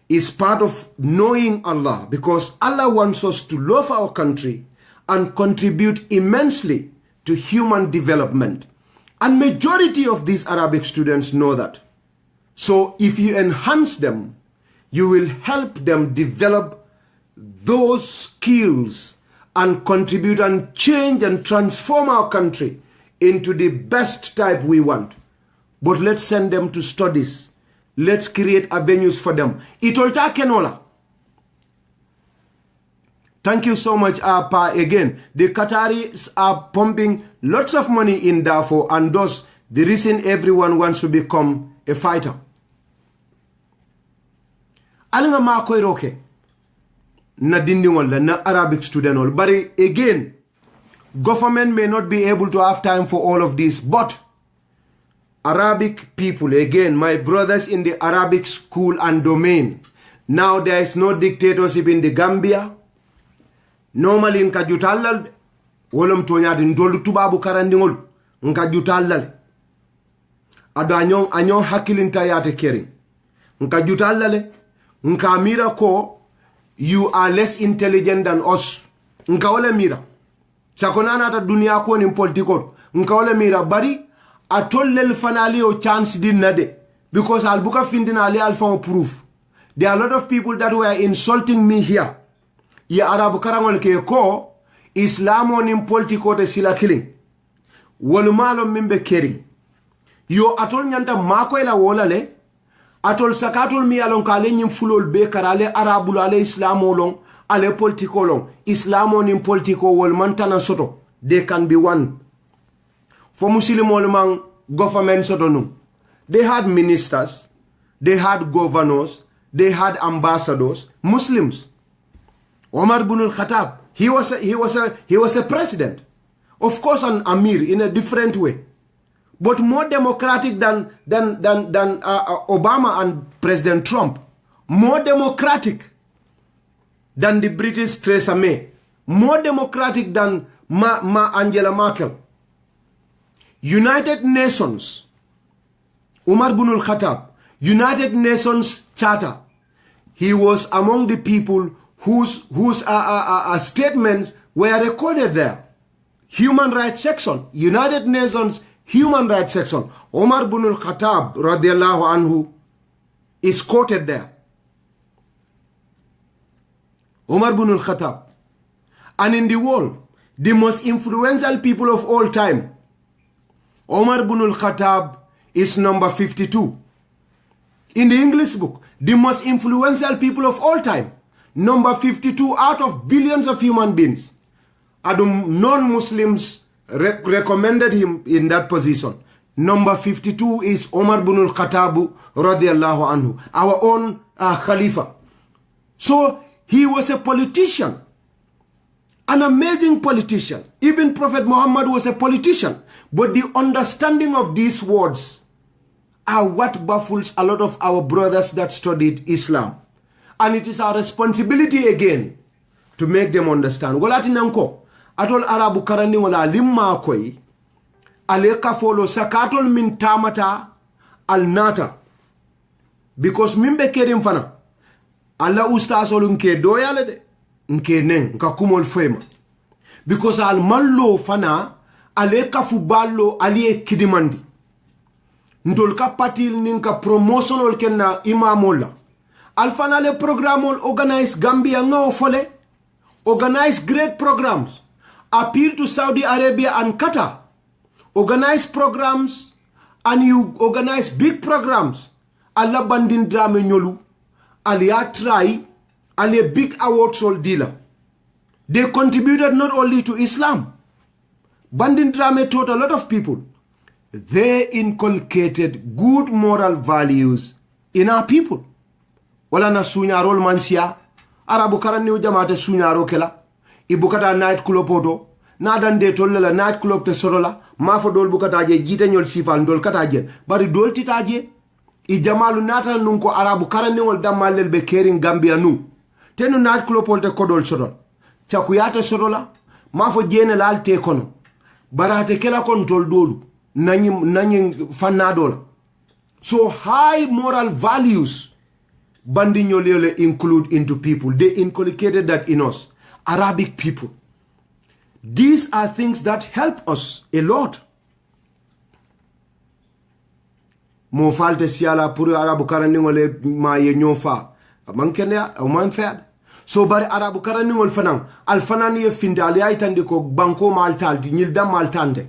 is part of knowing Allah, because Allah wants us to love our country and contribute immensely to human development. And majority of these Arabic students know that. So if you enhance them, you will help them develop those skills and contribute and change and transform our country into the best type we want. But let's send them to studies. Let's create avenues for them. Itolta kenola. Thank you so much, Pa. Again, the Qataris are pumping lots of money in Darfur, and thus the reason everyone wants to become a fighter. Alanga ma koy roke na dindingol la na Arabic student ol. But again, government may not be able to have time for all of this, but Arabic people, again, my brothers in the Arabic school and domain, now there is no dictatorship in the Gambia. Normally, nka jutalal, wolom tonyati ndolu tubabu karandingol, nka jutalal. Ado anyon hakilinta yate kering. Nka jutalale, nka mira ko, you are less intelligent than us. Nka ole mira. Chakonana ata dunia ko ni politikot. Nka ole mira bari, atollel fanali o chance din nade. Because albuka findinali alfa proof. There are a lot of people that were insulting me here. Ya Arabu karangol ke ko Islamo nim politiko te sila killing. Wolumalo mimbe kering. Yo atol nyanta mako ela wolale. Atol sakatol mi alon kale nyim fulol be karale Arabu ale Islamo long ale politiko long. Islamo nim politiko wol mantana soto. They can be one. For Muslim wolumang government soto num. They had ministers, they had governors, they had ambassadors, Muslims. Omar ibn al-Khattab, he was a president. Of course, an Amir in a different way, but more democratic than Obama and President Trump. More democratic than the British Theresa May. More democratic than Angela Merkel. United Nations, Umar ibn al-Khattab, United Nations Charter. He was among the people whose statements were recorded there. Human Rights Section, United Nations Human Rights Section. Umar ibn al-Khattab radiallahu anhu is quoted there. Umar ibn al-Khattab. And in the world, the most influential people of all time, Omar ibn al-Khattab is number 52. In the English book, the most influential people of all time. Number 52 out of billions of human beings. And non-Muslims recommended him in that position. Number 52 is Omar ibn al-Khattab radiallahu anhu, our own Khalifa. So he was a politician, an amazing politician. Even Prophet Muhammad was a politician. But the understanding of these words are what baffles a lot of our brothers that studied Islam. And it is our responsibility again to make them understand. Walati nanko, atol Arabu karani wala limma koi, aleka follow sakatol min tamata al nata. Because mimbe kerim fana, Allah ustasol nke doyale de, nke neng, nka kumol fema. Because al mallo fana, aleka fuballo alie kidimandi. Ndolka patil ninka promotional kenna imamola. Alfana le programol organize Gambia ngao fole. Organize great programs. Appeal to Saudi Arabia and Qatar. Organize programs and you organize big programs. Allah bandin drame nyolu. Alia try. Ale big award sol dealer. They contributed not only to Islam. Bandin drame taught a lot of people. They inculcated good moral values in our people. Wala na sunyarol mansia, Arabu karani ujamate sunyaro kela, ibukata night club oto, na dan de tolela night club te sorola, mafo dol bukata je jita nyol sifal dol kata je, bari dol titaje, ijamalu nata nunko Arabu karani wal damalel be kering Gambia nu, tenu night club ote kodol sorol, chakuyate sorola, mafo jene lal te kono, barate kela kon tol dolu, nanyi fanadola. So high moral values Bandinyolele include into people. They inculcated that in us. Arabic people. These are things that help us a lot. Mo falte siala puru Arabu karaningole ma ye nyofa. Mankene o man fed. So bari Arabu karaningol fanang. Al fanani ye finde ali aitande ko banko maltaldi nyilda maltande.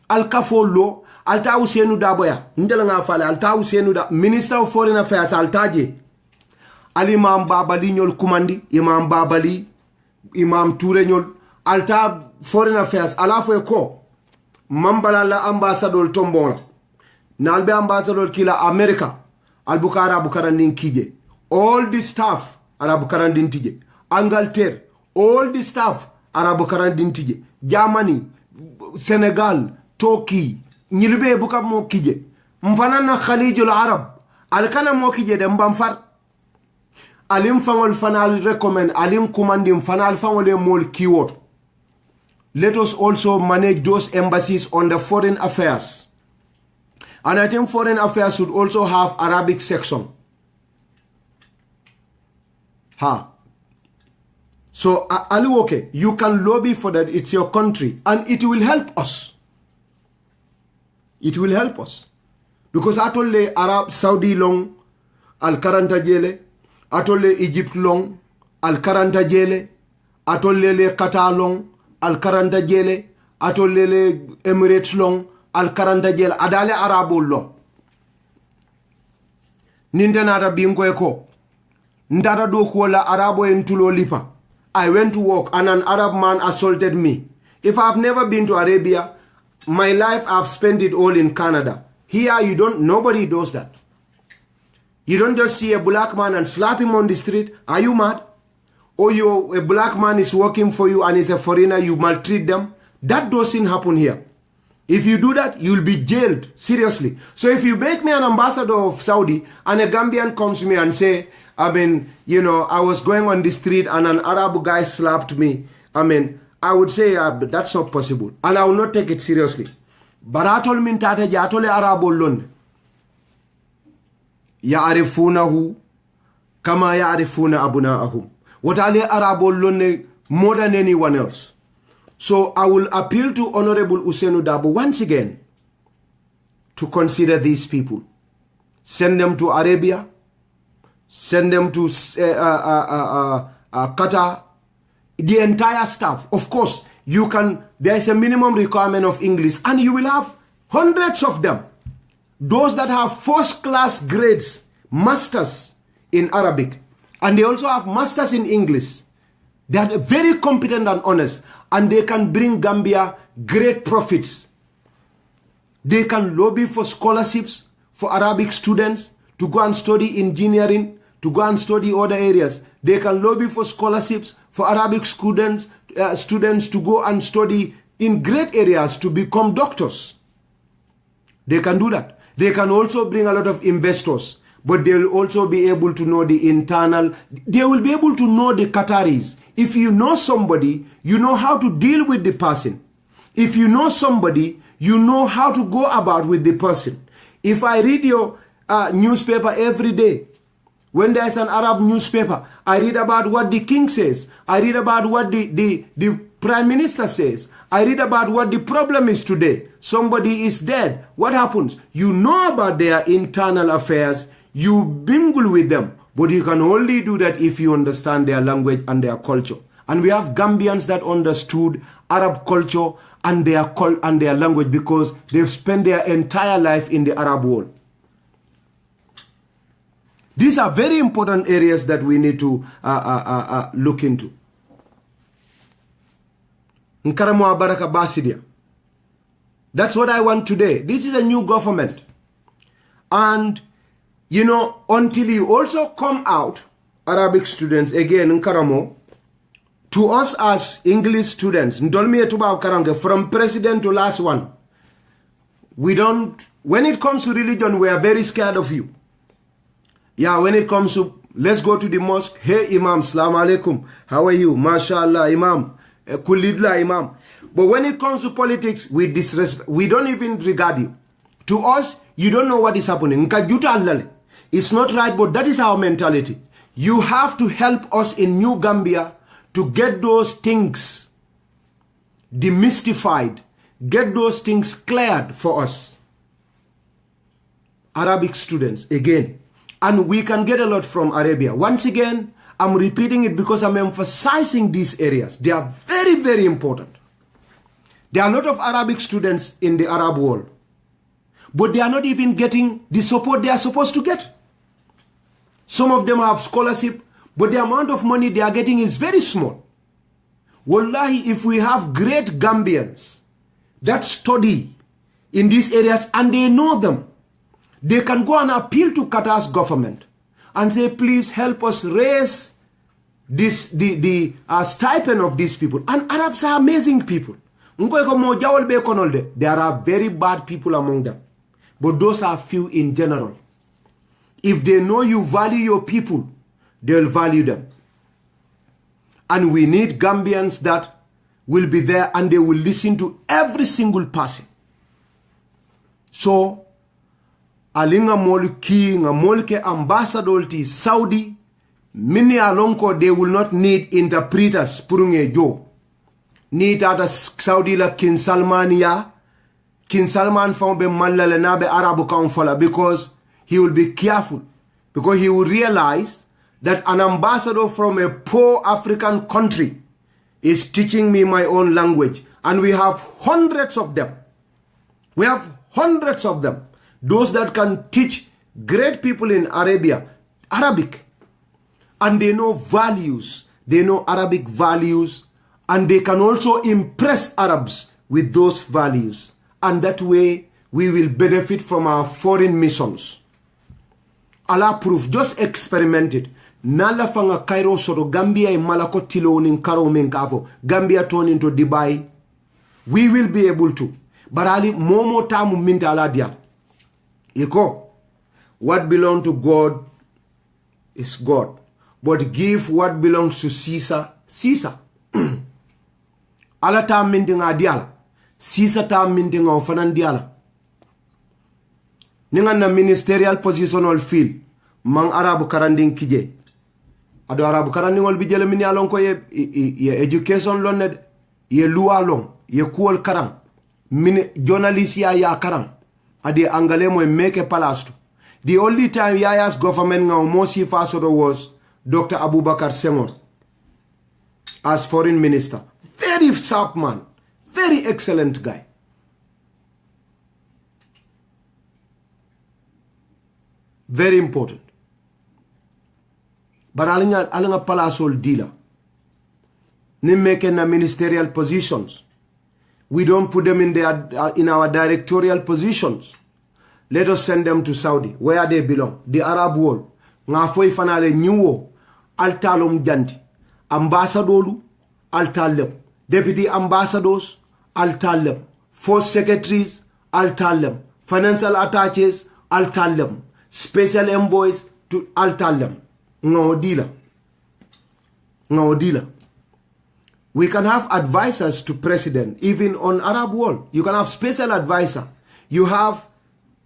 Al kafo lo alta usenu daboya. Ndela nga fale alta usenu da Minister of Foreign Affairs altaje. Al Imam Babali nyol kumandi, Imam Babali, Imam Toure nyol, alta Foreign Affairs, alafo ko, mambala la ambassador tombola, nalbe ambassador kila America, albukara bukarandin kije, all the staff, arabukarandin tije, Angleterre, all the staff, arabukarandin tije, Germany, Senegal, Turkey, nyilbe buka mo kije, mfanana Khalijul Arab, alkana mo kije de mbamfar, alim fangol fanal recommend alim kumandim fanal fangole mol keyword. Let us also manage those embassies on the foreign affairs. And I think foreign affairs should also have Arabic section. So Ali, okay, you can lobby for that. It's your country and it will help us. It will help us. Because atole Arab Saudi long al karanta jele, atole Egypt long al karanta jele, atole le Qatar long al karanta jele, atole le Emirates long al karanta jele, adale Arabo long. Nintenata bingo eko. Ndata do kuola Arabo entulo lipa. I went to work and an Arab man assaulted me. If I've never been to Arabia, my life I've spent it all in Canada. Here nobody does that. You don't just see a black man and slap him on the street. Are you mad? Or a black man is working for you and is a foreigner, you maltreat them. That doesn't happen here. If you do that, you'll be jailed. Seriously. So if you make me an ambassador of Saudi and a Gambian comes to me and say, I was going on the street and an Arab guy slapped me. I would say that's not possible. And I will not take it seriously. But atol min tate jatole Arabo lon. Ya'rifunahu kama ya'rifuna abuna'ahum. What are the Arabo lon more than anyone else? So I will appeal to Honorable Ousainou Darboe once again to consider these people. Send them to Arabia. Send them to Qatar. The entire staff. Of course, there is a minimum requirement of English and you will have hundreds of them, those that have first-class grades, masters in Arabic, and they also have masters in English. They are very competent and honest, and they can bring Gambia great profits. They can lobby for scholarships for Arabic students to go and study engineering, to go and study other areas. They can lobby for scholarships for Arabic students to go and study in great areas to become doctors. They can do that. They can also bring a lot of investors, but they will also be able to know the internal, they will be able to know the Qataris. If you know somebody, you know how to deal with the person. If you know somebody, you know how to go about with the person. If I read your newspaper every day, when there's an Arab newspaper, I read about what the king says. I read about what the prime minister says. I read about what the problem is today. Somebody is dead. What happens? You know about their internal affairs. You mingle with them. But you can only do that if you understand their language and their culture. And we have Gambians that understood Arab culture and their language because they've spent their entire life in the Arab world. These are very important areas that we need to look into. Nkaramu Baraka Basidia. That's what I want today. This is a new government. And, you know, until you also come out, Arabic students, again, Nkaramu, to us as English students, from president to last one, we don't, when it comes to religion, we are very scared of you. Yeah, when it comes to, let's go to the mosque. Hey, Imam, Salaam alaikum. How are you? MashaAllah, Imam. Kulidla, Imam. But when it comes to politics, we disrespect, we don't even regard you. To us, you don't know what is happening. It's not right, but that is our mentality. You have to help us in New Gambia to get those things demystified, get those things cleared for us. Arabic students, again. And we can get a lot from Arabia. Once again, I'm repeating it because I'm emphasizing these areas. They are very, very important. There are a lot of Arabic students in the Arab world, but they are not even getting the support they are supposed to get. Some of them have scholarship, but the amount of money they are getting is very small. Wallahi, if we have great Gambians that study in these areas and they know them, they can go and appeal to Qatar's government and say, please help us raise this, the stipend of these people. And Arabs are amazing people. There are very bad people among them. But those are few in general. If they know you value your people, they'll value them. And we need Gambians that will be there and they will listen to every single person. So, alinga molki nga molke ambassador ti Saudi, mini alonko they will not need interpreters purunge jo. Need ata Saudi la King Salman ya. King Salman found be malale na be Arabu kaunfala because he will be careful. Because he will realize that an ambassador from a poor African country is teaching me my own language. And we have hundreds of them. We have hundreds of them. Those that can teach great people in Arabia, Arabic. And they know values. They know Arabic values. And they can also impress Arabs with those values. And that way, we will benefit from our foreign missions. Allah proof, just experiment it. Nala fanga Cairo soto Gambia e malako tilo nin karo menkavo. Gambia turn into Dubai. We will be able to. But ali momo tamu minta ala dia. Iko, what belongs to God is God. But give what belongs to Caesar, Caesar. Ala ta mintinga diala. Caesar ta mintinga ofanan diala. Ningan na ministerial positional field. Mang Arabu karanding kije. Ado Arabu karanding ol bijele mini alon ko ye education lon ye loi lon. Ye kuol karang. Mini journalist ya karang. Adi angale mo meke palasto. The only time Yaya's government nga Mosi Fasodo was Dr. Abubakar Senghor as foreign minister. Very sharp man. Very excellent guy. Very important. But alinga palasol dealer. Ni making ministerial positions. We don't put them in our directorial positions. Let us send them to Saudi, where they belong, the Arab world. Nga foi fanale nyuwo altalum janti. Ambassadolu altalem. Deputy ambassadors altalem. Force secretaries altalem. Financial attaches altalem. Special envoys to altalem. No dealer. No dealer. We can have advisors to president, even on Arab world. You can have special advisor. You have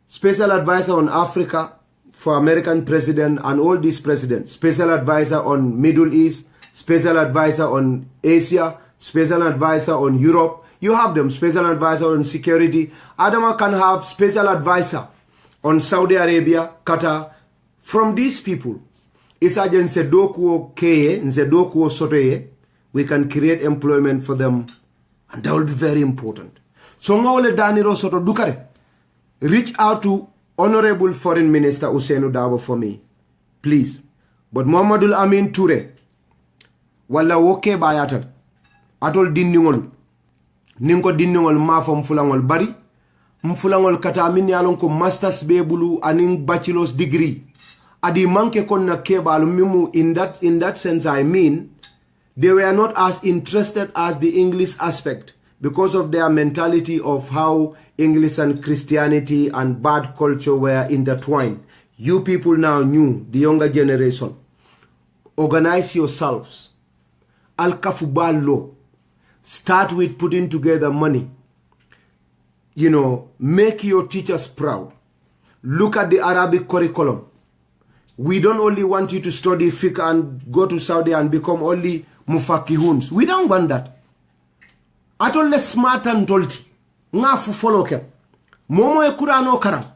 special advisor on Africa for American president and all these presidents. Special advisor on Middle East. Special advisor on Asia. Special advisor on Europe. You have them. Special advisor on security. Adama can have special advisor on Saudi Arabia, Qatar. From these people, isaje nsedokuo keye, nsedokuo sotoye, we can create employment for them, and that will be very important. So ngawle daniro soto dukare. Reach out to Honorable Foreign Minister Ousainou Darboe for me, please. But Mohamedou Amin Touré, wala woke bayatad, atol dindingol, ninko dindingol mafom fulangol bari, mfulangol kata amin yalon ko masters bebulu aning bachelor's degree. Adi manke kon na kebalu mimu in that sense I mean, they were not as interested as the English aspect because of their mentality of how English and Christianity and bad culture were intertwined. You people now knew, the younger generation, organize yourselves. Al-Kafubal law. Start with putting together money. You know, make your teachers proud. Look at the Arabic curriculum. We don't only want you to study fiqh and go to Saudi and become only mufakihuns. We don't want that. Atol le smart and dolti. Nga fu follow kem. Momo e Qur'ano karang.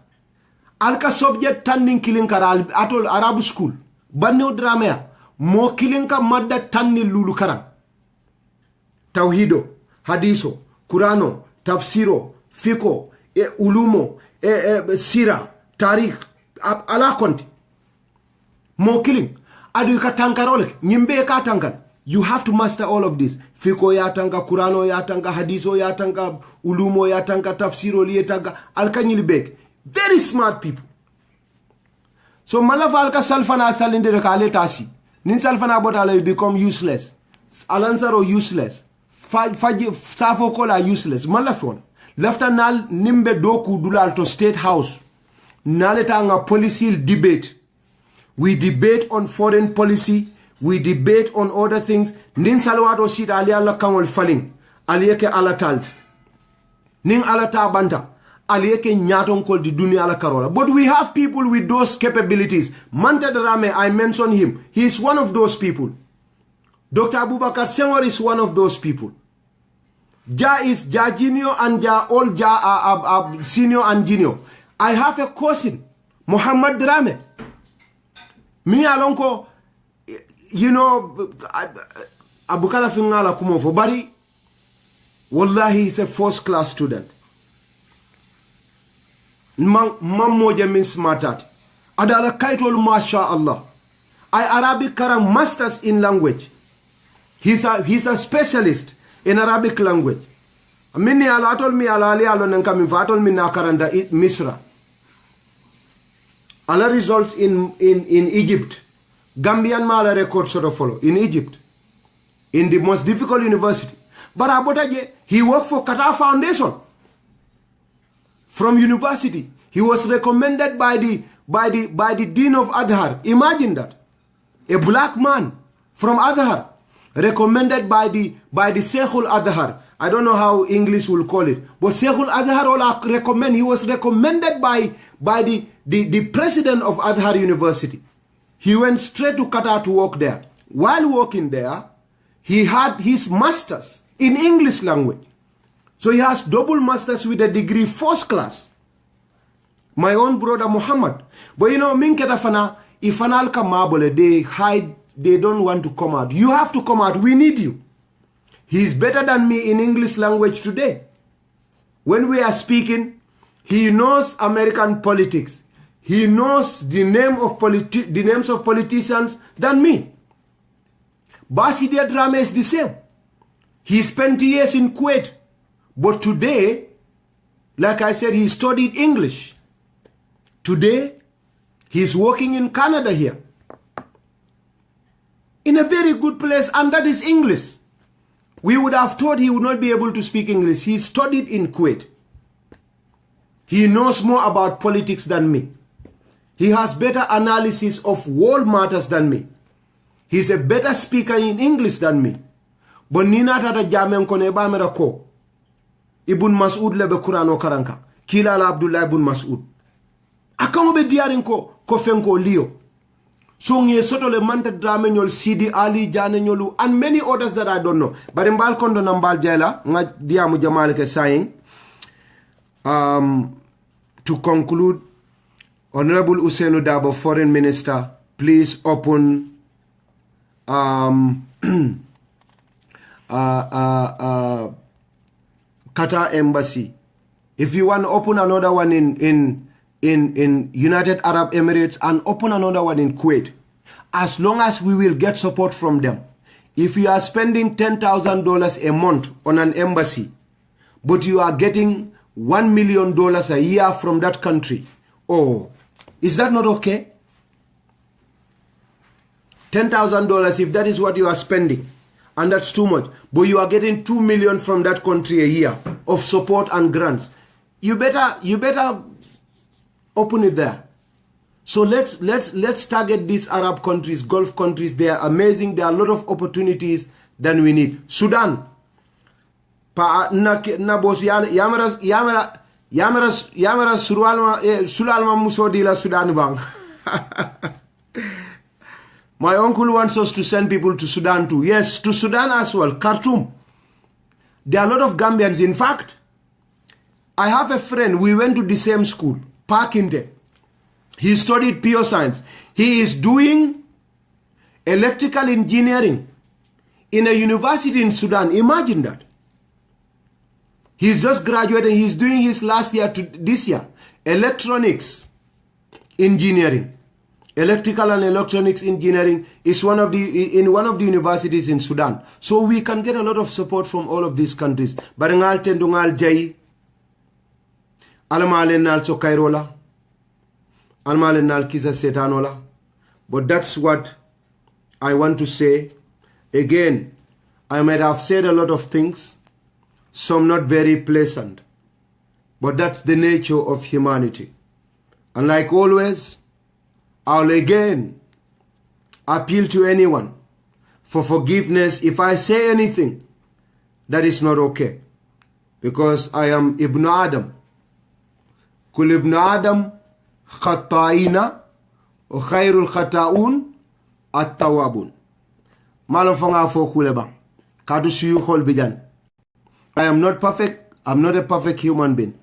Alka subject tanning killing kara atol Arab school. Banyo dramea. Mo killing ka madda tanni lulu karang. Tawhido, hadiso, Qur'ano, tafsiro, fiqh, ulumo, sira, tarikh, ala konti. More killing. Adu ka tankarolek. Nyimbe ka tankan. You have to master all of this. Fiko ya tanka, Qur'ano ya tanka, hadiso ya tanka, ulumo ya tanka, tafsiro ya tanka, alkanyilibek. Very smart people. So malafa alka salfana salinde de kale tasi. Nin salfana botala you become useless. Alansaro useless. Safo kola useless. Malafon. Lefta nal nimbe doku dulal to State House. Naleta nga policy debate. We debate on foreign policy. We debate on other things. Nin salwato sit ali alla kangol faling. Aliyeke ala talt. Nin ala tabanta. Aliyeke nyaton kol di dunia ala karola. But we have people with those capabilities. Manta Darame, I mentioned him. He is one of those people. Dr. Abubakar Senghor is one of those people. Ja is Ja junior and Ja all Ja senior and junior. I have a cousin, Muhammad Drame. Me alonko, you know, Abukala Fingala Kumofo Bari, wallahi, he's a first class student. Mammoja means smartat. Adala kaitol masha Allah. I Arabic Karam masters in language. He's a specialist in Arabic language. Mini ala told me ala ali alo nankami fa told me na karanda Misra. Allah results in Egypt. Gambian mala record sort of follow in Egypt. In the most difficult university. But Abotaje, he worked for Qatar Foundation. From university. He was recommended by the Dean of Adhar. Imagine that. A black man from Adhar. Recommended by the Sheikhul Adhar. I don't know how English will call it. But Sheikhul Adhar recommend. He was recommended by the president of Adhar University. He went straight to Qatar to work there. While working there, he had his masters in English language. So he has double masters with a degree first class. My own brother Muhammad. But you know, minketafana, ifanal kamabole, they hide, they don't want to come out. You have to come out. We need you. He's better than me in English language today. When we are speaking, he knows American politics. he knows the names of politicians than me. Basidia Drame is the same. He spent years in Kuwait, but today, like I said, he studied English. Today, he's working in Canada here, in a very good place, and that is English. We would have thought he would not be able to speak English. He studied in Kuwait. He knows more about politics than me. He has better analysis of world matters than me. He's a better speaker in English than me. But nina tata jamen kone ba mera ko. Ibn Mas'ud lebe Quran o karanka. Kila la Abdullah ibn Mas'ud. Akamo be diarin ko fenko liyo. So nye soto le manta drame nyol Sidi Ali Jane nyolu and many others that I don't know. But in bal kondo nambal jela nga diamu jamal ke saying to conclude, Honorable Usainu Dabo, Foreign Minister, please open Qatar Embassy. If you want to open another one in United Arab Emirates and open another one in Kuwait, as long as we will get support from them. If you are spending $10,000 a month on an embassy, but you are getting $1 million a year from that country, oh, is that not okay? $10,000, if that is what you are spending, and that's too much, but you are getting $2 million from that country a year of support and grants, you better open it there. So let's target these Arab countries, Gulf countries. They are amazing. There are a lot of opportunities that we need. Sudan, Yamara Sulalma Musodila Sudan Bang. My uncle wants us to send people to Sudan too. Yes, to Sudan as well. Khartoum. There are a lot of Gambians. In fact, I have a friend. We went to the same school, Parkinte. He studied pure science. He is doing electrical engineering in a university in Sudan. Imagine that. He's just graduated. He's doing his last year to this year. Electronics engineering. Electrical and electronics engineering is one of the universities in Sudan. So we can get a lot of support from all of these countries. Barangal tendungal jai. Alamalen nal sokairola. Almalen nal kisa setanola. But that's what I want to say. Again, I might have said a lot of things, some not very pleasant, but that's the nature of humanity. And like always, I'll again appeal to anyone for forgiveness if I say anything that is not okay, because I am Ibn Adam. Kul Ibn Adam khata'ina wa khairul khata'un at-tawabun. Malon fanga fo kuleba. Kadu suyu khol bijan. I am not perfect. I'm not a perfect human being.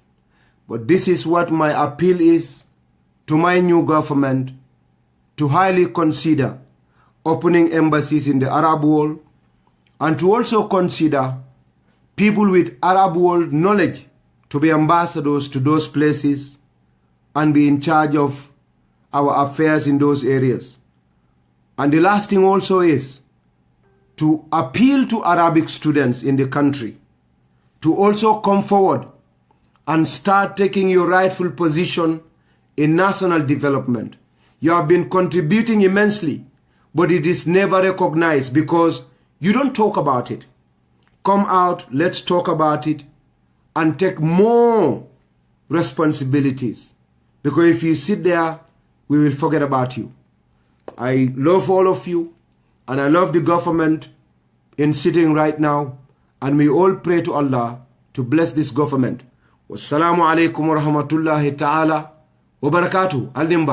But this is what my appeal is to my new government, to highly consider opening embassies in the Arab world, and to also consider people with Arab world knowledge to be ambassadors to those places and be in charge of our affairs in those areas. And the last thing also is to appeal to Arabic students in the country to also come forward and start taking your rightful position in national development. You have been contributing immensely, but it is never recognized because you don't talk about it. Come out, let's talk about it, and take more responsibilities. Because if you sit there, we will forget about you. I love all of you, and I love the government in sitting right now, and we all pray to Allah to bless this government. Wassalamu alaikum wa rahmatullahi ta'ala wa barakatuh. Al-Nimba.